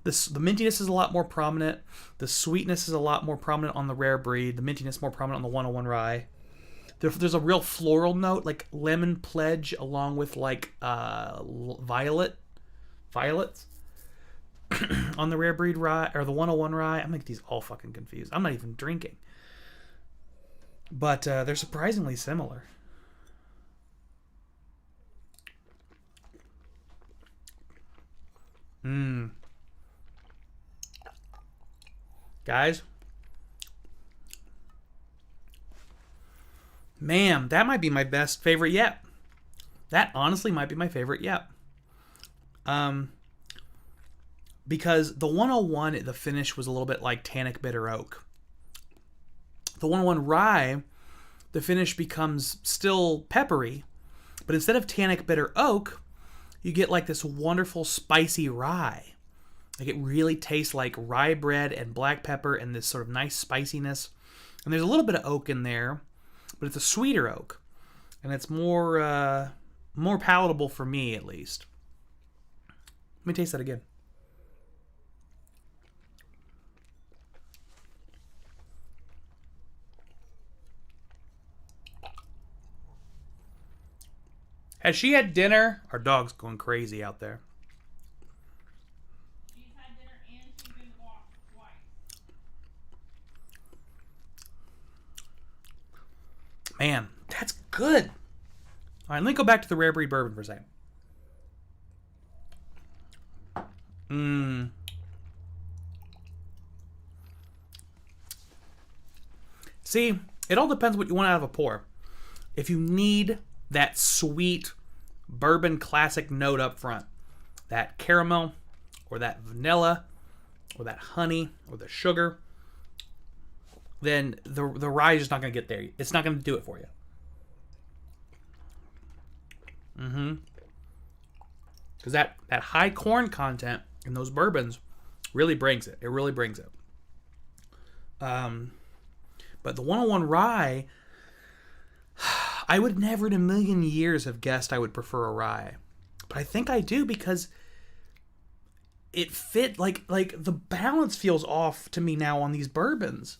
The mintiness is a lot more prominent. The sweetness is a lot more prominent on the Rare Breed. The mintiness more prominent on the 101 Rye. There's a real floral note, like lemon pledge, along with like violets on the Rare Breed Rye or the 101 Rye. I'm like these all fucking confused. I'm not even drinking, but they're surprisingly similar. Guys, man, that might be my best favorite yet. That honestly might be my favorite yet. Because the 101, the finish was a little bit like tannic bitter oak. The 101 Rye, the finish becomes still peppery, but instead of tannic bitter oak, you get like this wonderful spicy rye. Like it really tastes like rye bread and black pepper and this sort of nice spiciness. And there's a little bit of oak in there, but it's a sweeter oak. And it's more palatable for me, at least. Let me taste that again. Has she had dinner? Our dog's going crazy out there. She's had dinner and she's been walked twice. Man, that's good. All right, let me go back to the Rare Breed Bourbon for a second. See, it all depends what you want out of a pour. If you need that sweet bourbon classic note up front, that caramel or that vanilla or that honey or the sugar, then the rye is just not going to get there. It's not going to do it for you. Because that high corn content in those bourbons really brings it. It really brings it. But the 101 Rye, I would never in a million years have guessed I would prefer a rye. But I think I do because it fit, like the balance feels off to me now on these bourbons.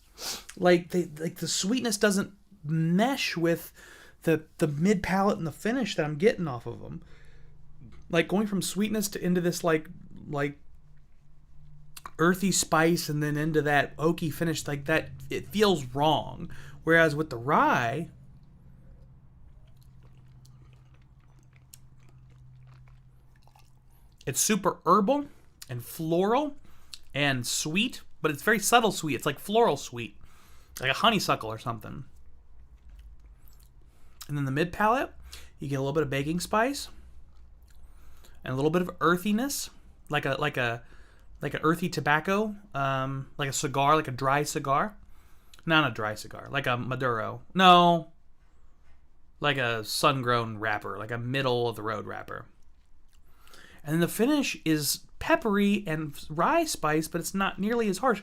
Like the sweetness doesn't mesh with the mid palate and the finish that I'm getting off of them. Like going from sweetness to into this like earthy spice and then into that oaky finish, like that, it feels wrong. Whereas with the rye, it's super herbal and floral and sweet, but it's very subtle sweet. It's like floral sweet, like a honeysuckle or something. And then the mid palate, you get a little bit of baking spice and a little bit of earthiness, like an earthy tobacco, like a cigar, like a dry cigar. Not a dry cigar, like a Maduro. No, like a sun-grown wrapper, like a middle-of-the-road wrapper. And then the finish is peppery and rye spice, but it's not nearly as harsh.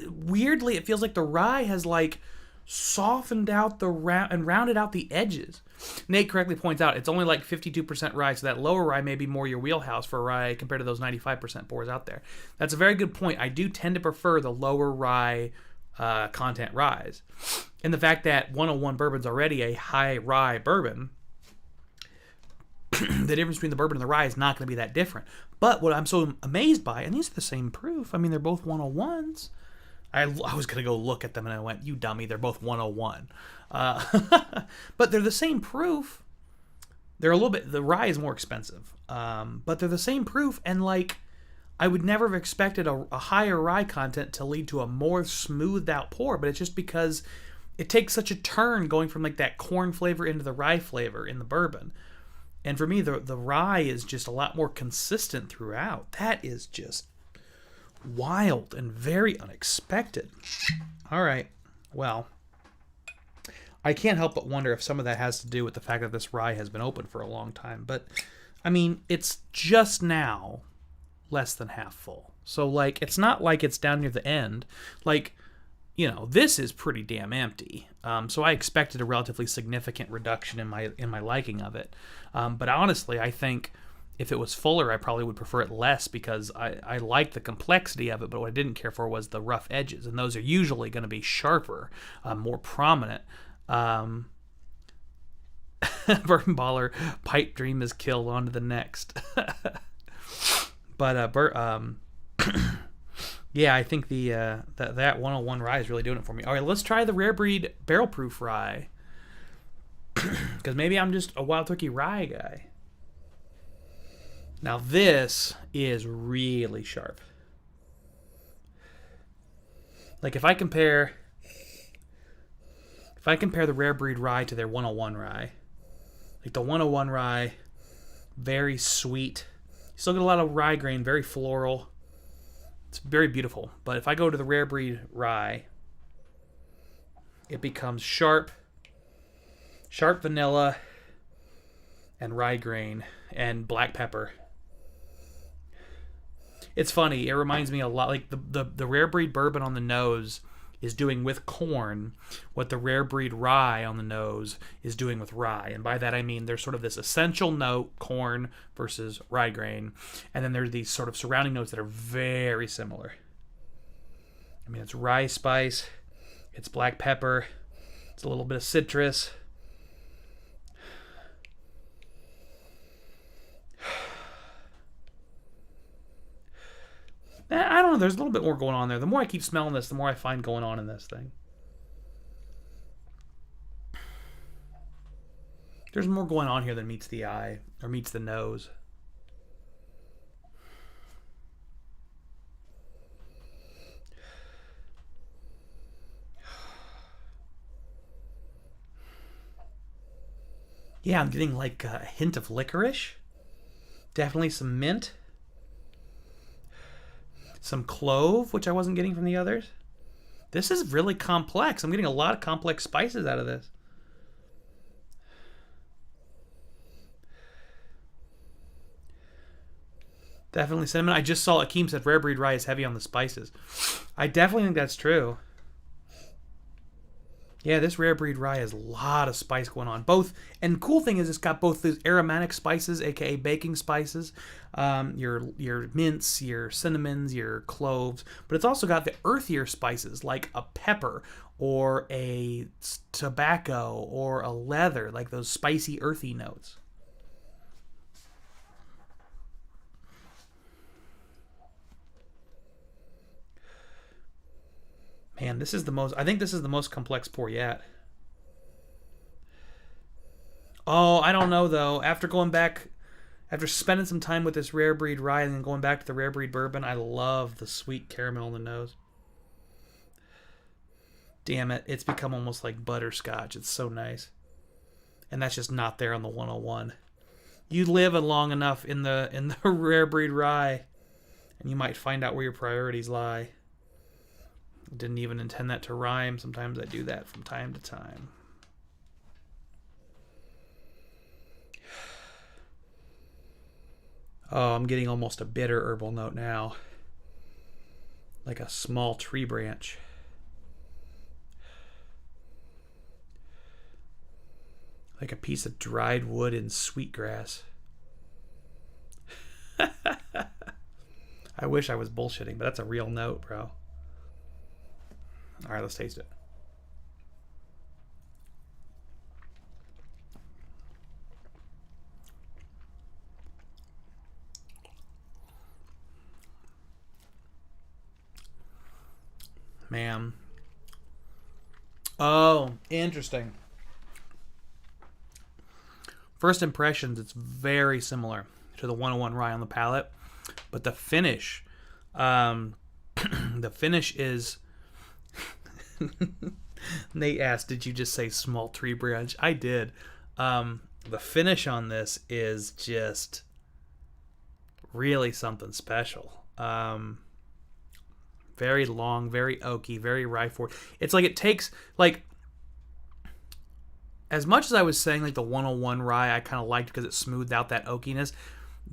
Weirdly, it feels like the rye has like softened out and rounded out the edges. Nate correctly points out it's only like 52% rye, so that lower rye may be more your wheelhouse for rye compared to those 95% pours out there. That's a very good point. I do tend to prefer the lower rye content ryes. And the fact that 101 bourbon's already a high rye bourbon, the difference between the bourbon and the rye is not going to be that different. But what I'm so amazed by, and these are the same proof, I mean, they're both 101s. I was going to go look at them and I went, you dummy, they're both 101. But they're the same proof. They're a little bit, the rye is more expensive. But they're the same proof, and like, I would never have expected a higher rye content to lead to a more smoothed out pour, but it's just because it takes such a turn going from like that corn flavor into the rye flavor in the bourbon. And for me, the rye is just a lot more consistent throughout. That is just wild and very unexpected. All right. Well, I can't help but wonder if some of that has to do with the fact that this rye has been open for a long time. But, I mean, it's just now less than half full. So, like, it's not like it's down near the end. Like, this is pretty damn empty. So I expected a relatively significant reduction in my liking of it. But honestly, I think if it was fuller, I probably would prefer it less because I like the complexity of it, but what I didn't care for was the rough edges, and those are usually going to be sharper, more prominent. Bourbon Baller, pipe dream is killed, on to the next. But yeah, I think that 101 rye is really doing it for me. All right, let's try the Rare Breed Barrel Proof Rye, because maybe I'm just a Wild Turkey Rye guy. Now this is really sharp. Like if I compare the Rare Breed Rye to their 101 Rye, like the 101 Rye, very sweet. You still get a lot of rye grain, very floral. It's very beautiful. But if I go to the Rare Breed Rye, it becomes sharp vanilla, and rye grain, and black pepper. It's funny. It reminds me a lot, like the Rare Breed Bourbon on the nose is doing with corn what the Rare Breed Rye on the nose is doing with rye. And by that I mean there's sort of this essential note, corn versus rye grain, and then there's these sort of surrounding notes that are very similar. I mean, it's rye spice, it's black pepper, it's a little bit of citrus. I don't know, there's a little bit more going on there. The more I keep smelling this, the more I find going on in this thing. There's more going on here than meets the eye, or meets the nose. Yeah, I'm getting like a hint of licorice. Definitely some mint. Some clove, which I wasn't getting from the others. This is really complex. I'm getting a lot of complex spices out of this. Definitely cinnamon. I just saw Akeem said Rare Breed Rye is heavy on the spices. I definitely think that's true. Yeah, this Rare Breed Rye has a lot of spice going on. Both, and the cool thing is it's got both those aromatic spices, aka baking spices, your mints, your cinnamons, your cloves, but it's also got the earthier spices like a pepper or a tobacco or a leather, like those spicy earthy notes. Man, I think this is the most complex pour yet. Oh, I don't know though. After spending some time with this Rare Breed Rye and then going back to the Rare Breed Bourbon, I love the sweet caramel in the nose. Damn it, it's become almost like butterscotch. It's so nice. And that's just not there on the 101. You live long enough in the Rare Breed Rye, and you might find out where your priorities lie. Didn't even intend that to rhyme. Sometimes I do that from time to time. Oh, I'm getting almost a bitter herbal note now. Like a small tree branch. Like a piece of dried wood and sweetgrass. I wish I was bullshitting, but that's a real note, bro. All right, let's taste it. Man. Oh, interesting. First impressions, it's very similar to the 101 Rye on the palate, but the finish, the finish is... Nate asked, did you just say small tree branch? I did. The finish on this is just really something special. Very long, very oaky, very rye forward. It's like it takes, like, as much as I was saying like the 101 Rye I kind of liked because it smoothed out that oakiness,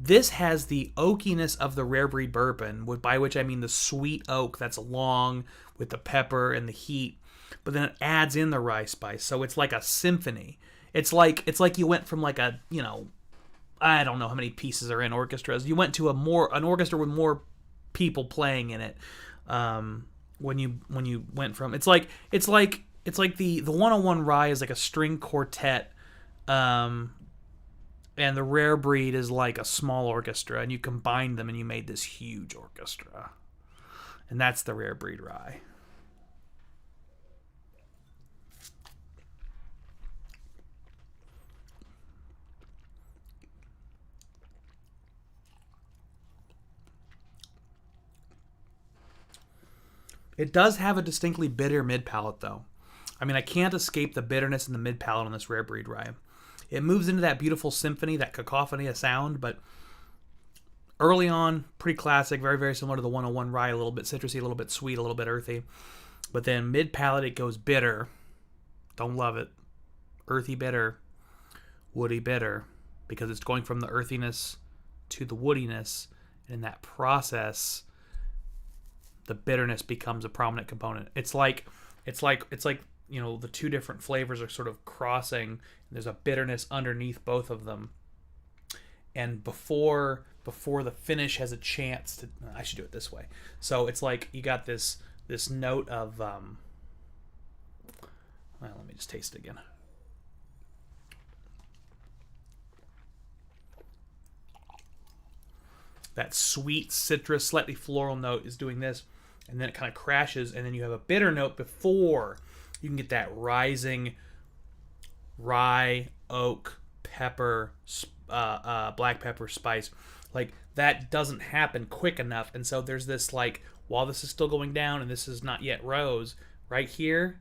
This has the oakiness of the Rare Breed Bourbon, by which I mean the sweet oak that's long with the pepper and the heat, but then it adds in the rye spice, so it's like a symphony. It's like you went from like a, I don't know how many pieces are in orchestras. You went to an orchestra with more people playing in it. When you went from the 101 Rye is like a string quartet, and the Rare Breed is like a small orchestra, and you combined them and you made this huge orchestra, and that's the Rare Breed Rye. It does have a distinctly bitter mid palate, though. I mean, I can't escape the bitterness in the mid palate on this Rare Breed Rye. It moves into that beautiful symphony, that cacophony of sound, but early on, pretty classic, very, very similar to the 101 Rye, a little bit citrusy, a little bit sweet, a little bit earthy. But then mid palate, it goes bitter. Don't love it. Earthy bitter, woody bitter, because it's going from the earthiness to the woodiness, and in that process, the bitterness becomes a prominent component. It's like the two different flavors are sort of crossing. There's a bitterness underneath both of them, and before the finish has a chance to, I should do it this way. So it's like you got this note of well, let me just taste it again. That sweet citrus, slightly floral note is doing this, and then it kind of crashes, and then you have a bitter note before you can get that rising rye, oak, pepper, black pepper spice. Like, that doesn't happen quick enough, and so there's this, like, while this is still going down and this is not yet rose, right here,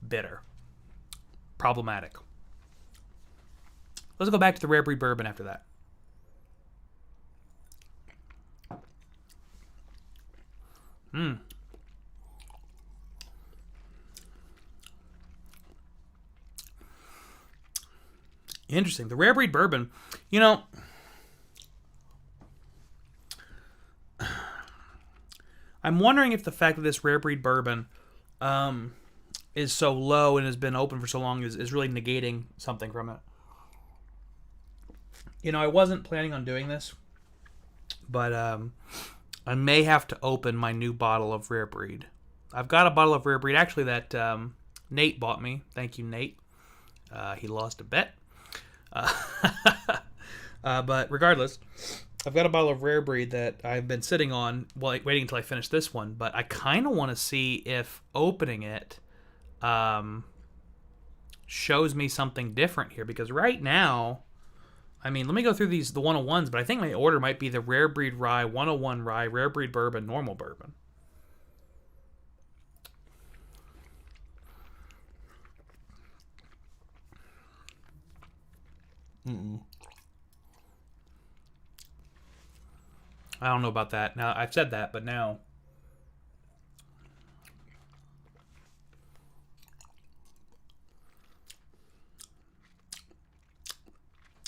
bitter. Problematic. Let's go back to the Rare Breed Bourbon after that. Interesting. The Rare Breed Bourbon, I'm wondering if the fact that this Rare Breed Bourbon is so low and has been open for so long is really negating something from it. I wasn't planning on doing this, but I may have to open my new bottle of Rare Breed. I've got a bottle of Rare Breed, actually, that Nate bought me. Thank you, Nate. He lost a bet. But regardless, I've got a bottle of Rare Breed that I've been sitting on, waiting until I finish this one. But I kind of want to see if opening it shows me something different here. Because right now, I mean, let me go through the 101s, but I think my order might be the Rare Breed Rye, 101 Rye, Rare Breed Bourbon, normal bourbon. I don't know about that. Now, I've said that, but now...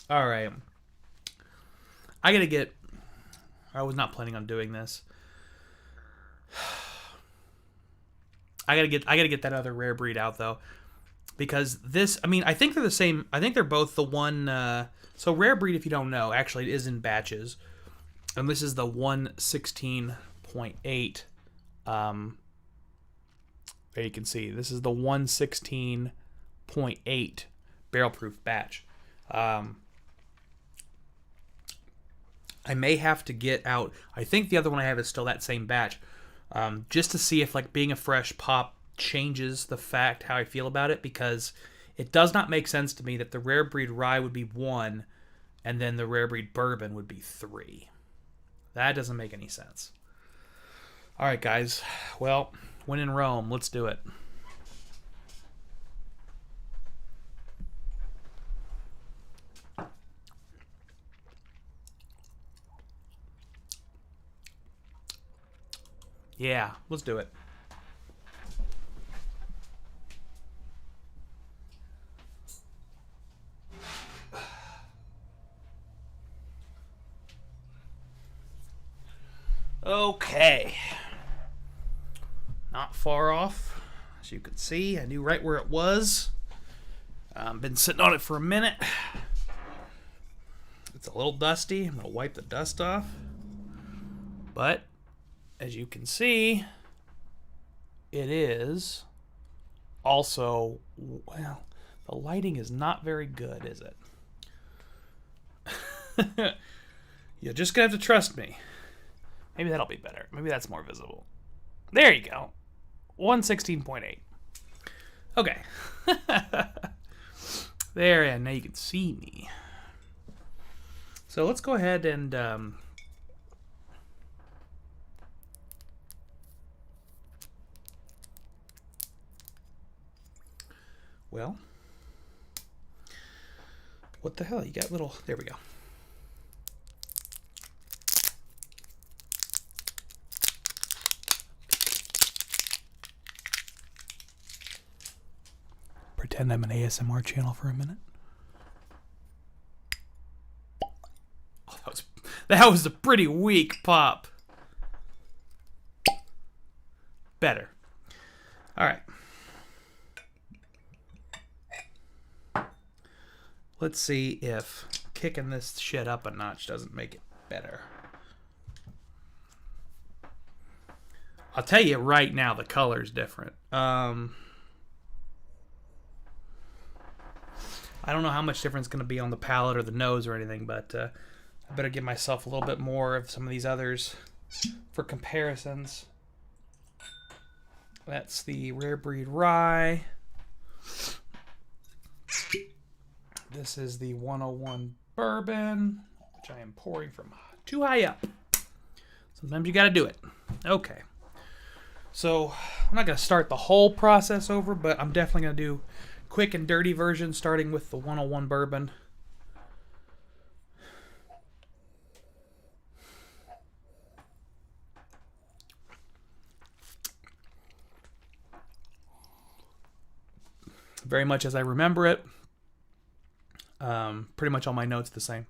All right. I was not planning on doing this. I gotta get that other Rare Breed out, though. Because this, I mean, I think they're the same. I think they're both the one. So Rare Breed, if you don't know, actually it is in batches. And this is the 116.8. There you can see. This is the 116.8 barrel proof batch. I may have to get out. I think the other one I have is still that same batch. Just to see if, like, being a fresh pop changes the fact how I feel about it, because it does not make sense to me that the Rare Breed Rye would be 1 and then the Rare Breed Bourbon would be 3. That doesn't make any sense. All right, guys. Well, when in Rome, let's do it. Yeah, let's do it. Okay. Not far off. As you can see, I knew right where it was. Been sitting on it for a minute. It's a little dusty. I'm going to wipe the dust off. But, as you can see, it is also, well, the lighting is not very good, is it? You're just going to have to trust me. Maybe that'll be better. Maybe that's more visible. There you go. 116.8. Okay. There, and now you can see me. So let's go ahead and well, what the hell? You got little, there we go. Pretend I'm an ASMR channel for a minute. Oh, that was a pretty weak pop. Better. All right. Let's see if kicking this shit up a notch doesn't make it better. I'll tell you right now, the color's different. I don't know how much difference it's going to be on the palate or the nose or anything, but I better give myself a little bit more of some of these others for comparisons. That's the Rare Breed Rye. This is the 101 Bourbon, which I am pouring from too high up. Sometimes you got to do it. Okay. So I'm not going to start the whole process over, but I'm definitely going to do quick and dirty version, starting with the 101 Bourbon. Very much as I remember it. Pretty much all my notes the same.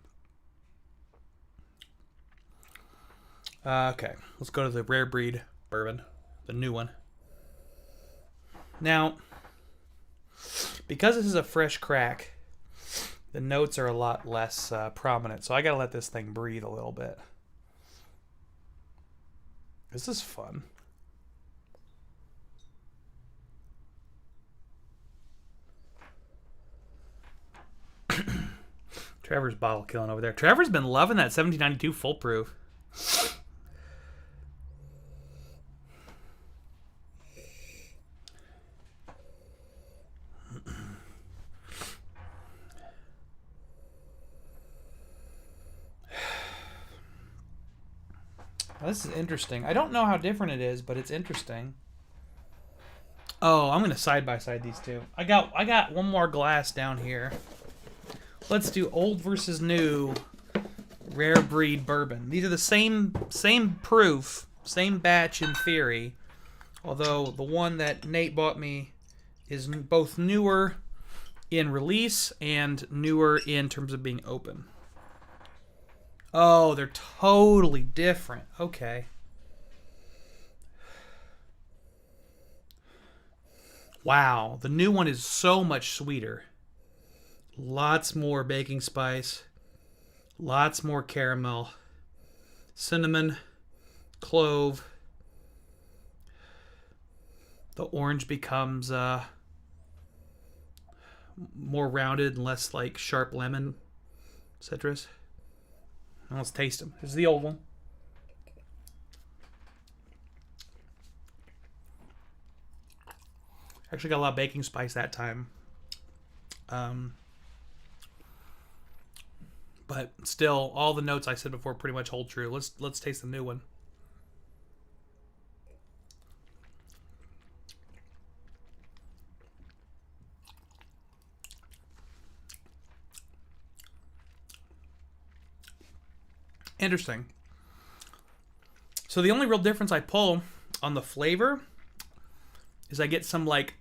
Okay, let's go to the Rare Breed Bourbon, the new one. Now, because this is a fresh crack, the notes are a lot less prominent, so I gotta let this thing breathe a little bit. This is fun. Trevor's bottle killing over there. Trevor's been loving that 1792 full proof. Now, this is interesting. I don't know how different it is, but it's interesting. Oh, I'm gonna side by side these two. I got one more glass down here. Let's do old versus new Rare Breed Bourbon. These are the same proof, same batch in theory. Although the one that Nate bought me is both newer in release and newer in terms of being open. Oh, they're totally different. Okay. Wow, the new one is so much sweeter. Lots more baking spice. Lots more caramel. Cinnamon. Clove. The orange becomes more rounded and less like sharp lemon citrus. Now let's taste them. This is the old one. Actually got a lot of baking spice that time. But still, all the notes I said before pretty much hold true. Let's taste the new one. Interesting. So the only real difference I pull on the flavor is I get some like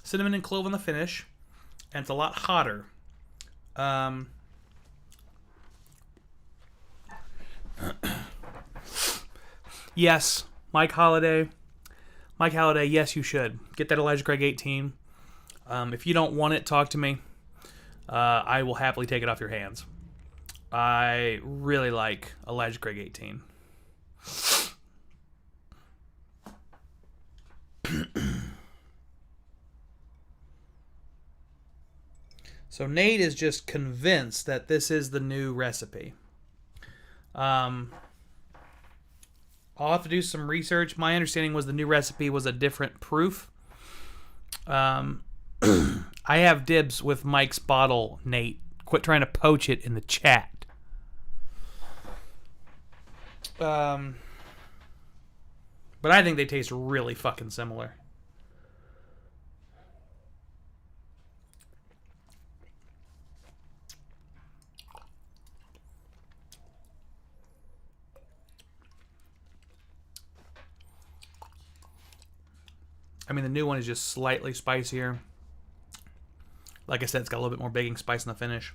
cinnamon and clove on the finish, and it's a lot hotter. Yes, Mike Holiday. Mike Holiday, yes, you should. Get that Elijah Craig 18. If you don't want it, talk to me. I will happily take it off your hands. I really like Elijah Craig 18. So Nate is just convinced that this is the new recipe. I'll have to do some research. My understanding was the new recipe was a different proof. I have dibs with Mike's bottle, Nate. Quit trying to poach it in the chat. But I think they taste really fucking similar. I mean, the new one is just slightly spicier. Like I said, it's got a little bit more baking spice in the finish.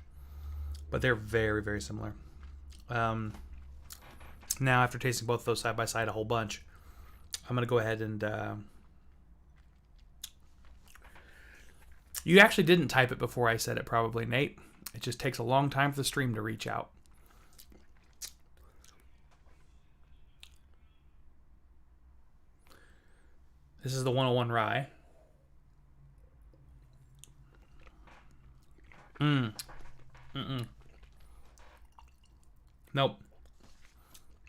But they're very, very similar. Now, after tasting both of those side by side a whole bunch, I'm going to go ahead and... You actually didn't type it before I said it, probably, Nate. It just takes a long time for the stream to reach out. This is the 101 rye. Nope.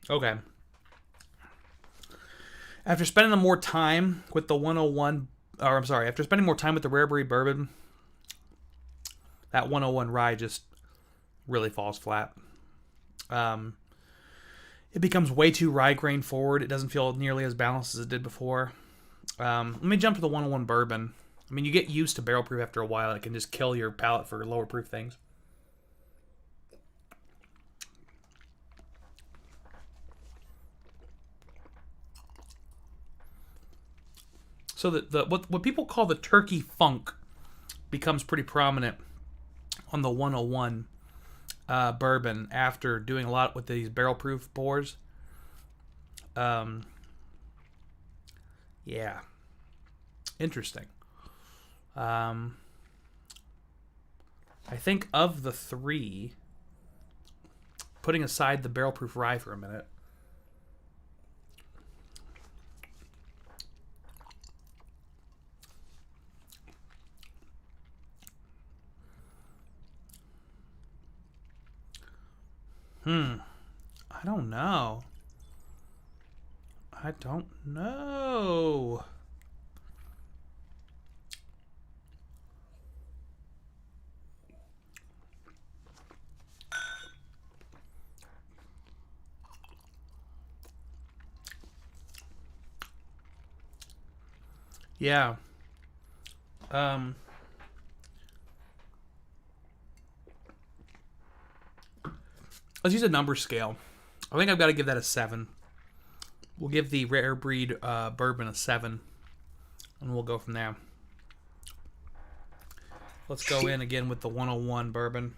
Okay. After spending more time with the 101, or I'm sorry, after spending more time with the Rare Breed Bourbon, that 101 rye just really falls flat. It becomes way too rye grain forward. It doesn't feel nearly as balanced as it did before. Let me jump to the 101 bourbon. I mean, you get used to barrel proof after a while. It can just kill your palate for lower proof things. So what people call the turkey funk becomes pretty prominent on the 101 bourbon after doing a lot with these barrel proof pours. Yeah. Interesting. I think of the three, putting aside the barrel proof rye for a minute, I don't know. I don't know. Yeah. Let's use a number scale. I think I've got to give that a 7. We'll give the Rare Breed Bourbon a 7. And we'll go from there. Let's go in again with the 101 Bourbon.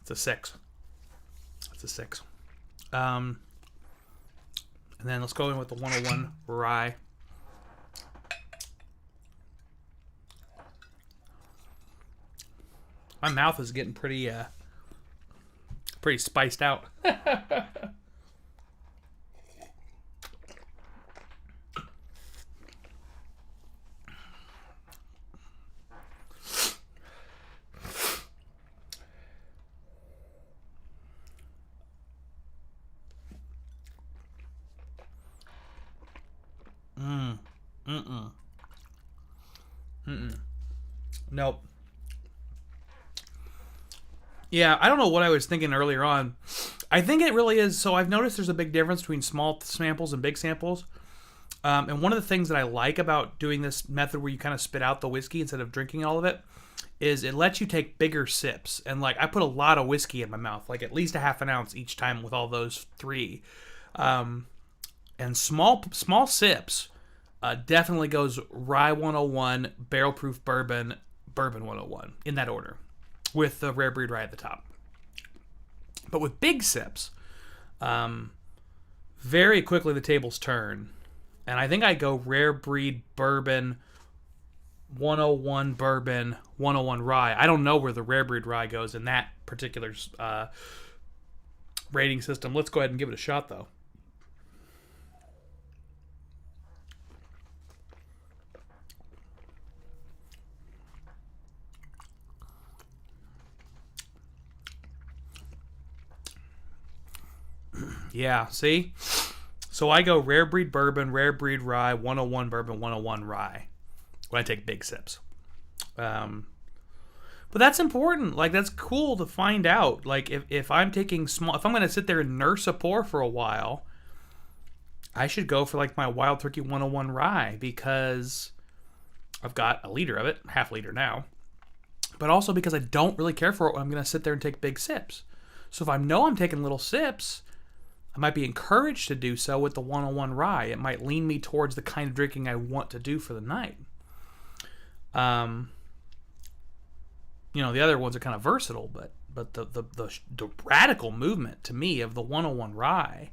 It's a 6. It's a 6. And then let's go in with the 101 rye. My mouth is getting pretty spiced out. Nope. Yeah, I don't know what I was thinking earlier on. I think it really is. So I've noticed there's a big difference between small samples and big samples. And one of the things that I like about doing this method where you kind of spit out the whiskey instead of drinking all of it is it lets you take bigger sips. And like I put a lot of whiskey in my mouth, like at least a half an ounce each time with all those three. And small sips definitely goes Rye 101, Barrel Proof Bourbon, Bourbon 101, in that order, with the Rare Breed Rye at the top. But with big sips, very quickly the tables turn. And I think I go Rare Breed Bourbon, 101 Bourbon, 101 Rye. I don't know where the Rare Breed Rye goes in that particular rating system. Let's go ahead and give it a shot, though. Yeah, see? So I go Rare Breed Bourbon, Rare Breed Rye, 101 Bourbon, 101 Rye when I take big sips. But that's important. Like, that's cool to find out. Like, if I'm taking small... If I'm going to sit there and nurse a pour for a while, I should go for, like, my Wild Turkey 101 Rye because I've got a liter of it, half liter now. But also because I don't really care for it when I'm going to sit there and take big sips. So if I know I'm taking little sips, I might be encouraged to do so with the 101 Rye. It might lean me towards the kind of drinking I want to do for the night. You know, the other ones are kind of versatile, but the radical movement to me of the 101 Rye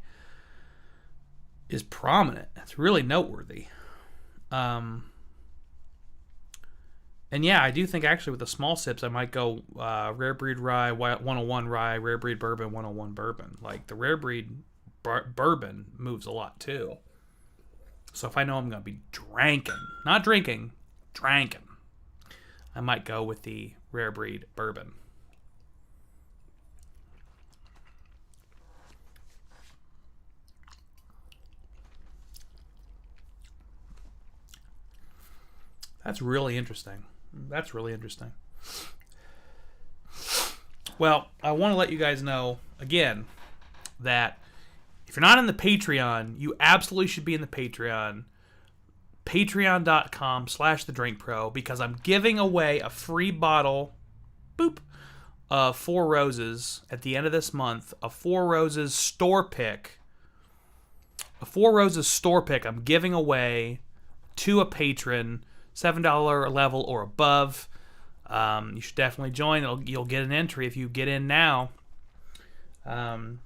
is prominent. It's really noteworthy. And yeah, I do think actually with the small sips, I might go Rare Breed Rye, 101 Rye, Rare Breed Bourbon, 101 Bourbon. Like the Rare Breed Bourbon moves a lot too. So if I know I'm going to be not drinking, I might go with the Rare Breed Bourbon. That's really interesting. Well, I want to let you guys know, again, that if you're not in the Patreon, you absolutely should be in the Patreon. Patreon.com/thedrinkpro, because I'm giving away a free bottle, of Four Roses at the end of this month. A Four Roses store pick. I'm giving away to a patron, $7 level or above. You should definitely join. You'll get an entry if you get in now. And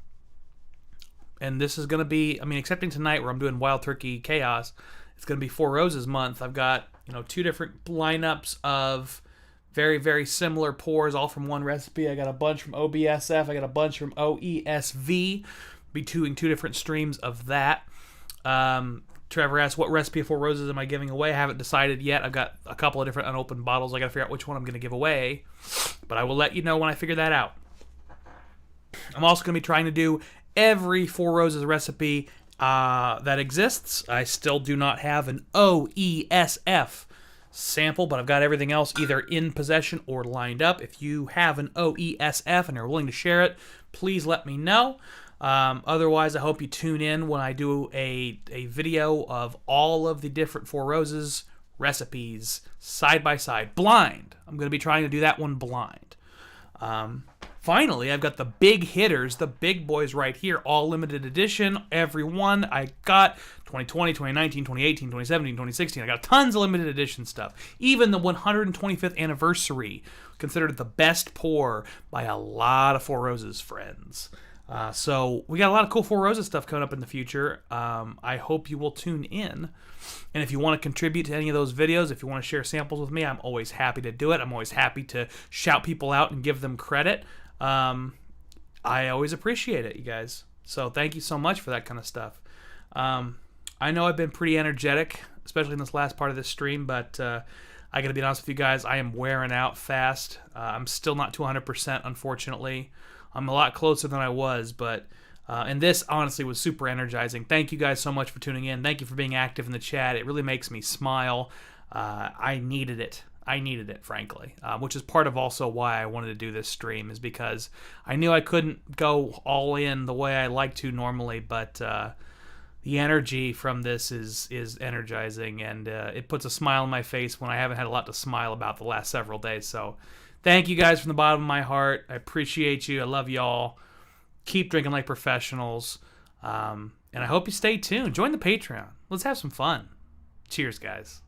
this is going to be, excepting tonight where I'm doing Wild Turkey Chaos, it's going to be Four Roses month. I've got, two different lineups of very, very similar pours, all from one recipe. I got a bunch from OBSF. I got a bunch from OESV. Be doing two different streams of that. Trevor asked, what recipe of Four Roses am I giving away? I haven't decided yet. I've got a couple of different unopened bottles. I got to figure out which one I'm going to give away. But I will let you know when I figure that out. I'm also going to be trying to do every Four Roses recipe that exists. I still do not have an OESF sample, but I've got everything else either in possession or lined up. If you have an OESF and are willing to share it, please let me know. Otherwise, I hope you tune in when I do a video of all of the different Four Roses recipes side by side, blind. I'm going to be trying to do that one blind. Finally, I've got the big hitters, the big boys right here, all limited edition. Every one I got 2020, 2019, 2018, 2017, 2016. I got tons of limited edition stuff. Even the 125th anniversary, considered the best pour by a lot of Four Roses friends. So we got a lot of cool Four Roses stuff coming up in the future. I hope you will tune in. And if you want to contribute to any of those videos, if you want to share samples with me, I'm always happy to do it. I'm always happy to shout people out and give them credit. I always appreciate it, you guys. So thank you so much for that kind of stuff. I know I've been pretty energetic, especially in this last part of this stream, but I got to be honest with you guys, I am wearing out fast. I'm still not to 100%, unfortunately. I'm a lot closer than I was, but and this honestly was super energizing. Thank you guys so much for tuning in. Thank you for being active in the chat. It really makes me smile. I needed it. Frankly, which is part of also why I wanted to do this stream, is because I knew I couldn't go all in the way I like to normally, but the energy from this is energizing, and it puts a smile on my face when I haven't had a lot to smile about the last several days. So thank you guys from the bottom of my heart. I appreciate you. I love y'all. Keep drinking like professionals. And I hope you stay tuned. Join the Patreon. Let's have some fun. Cheers, guys.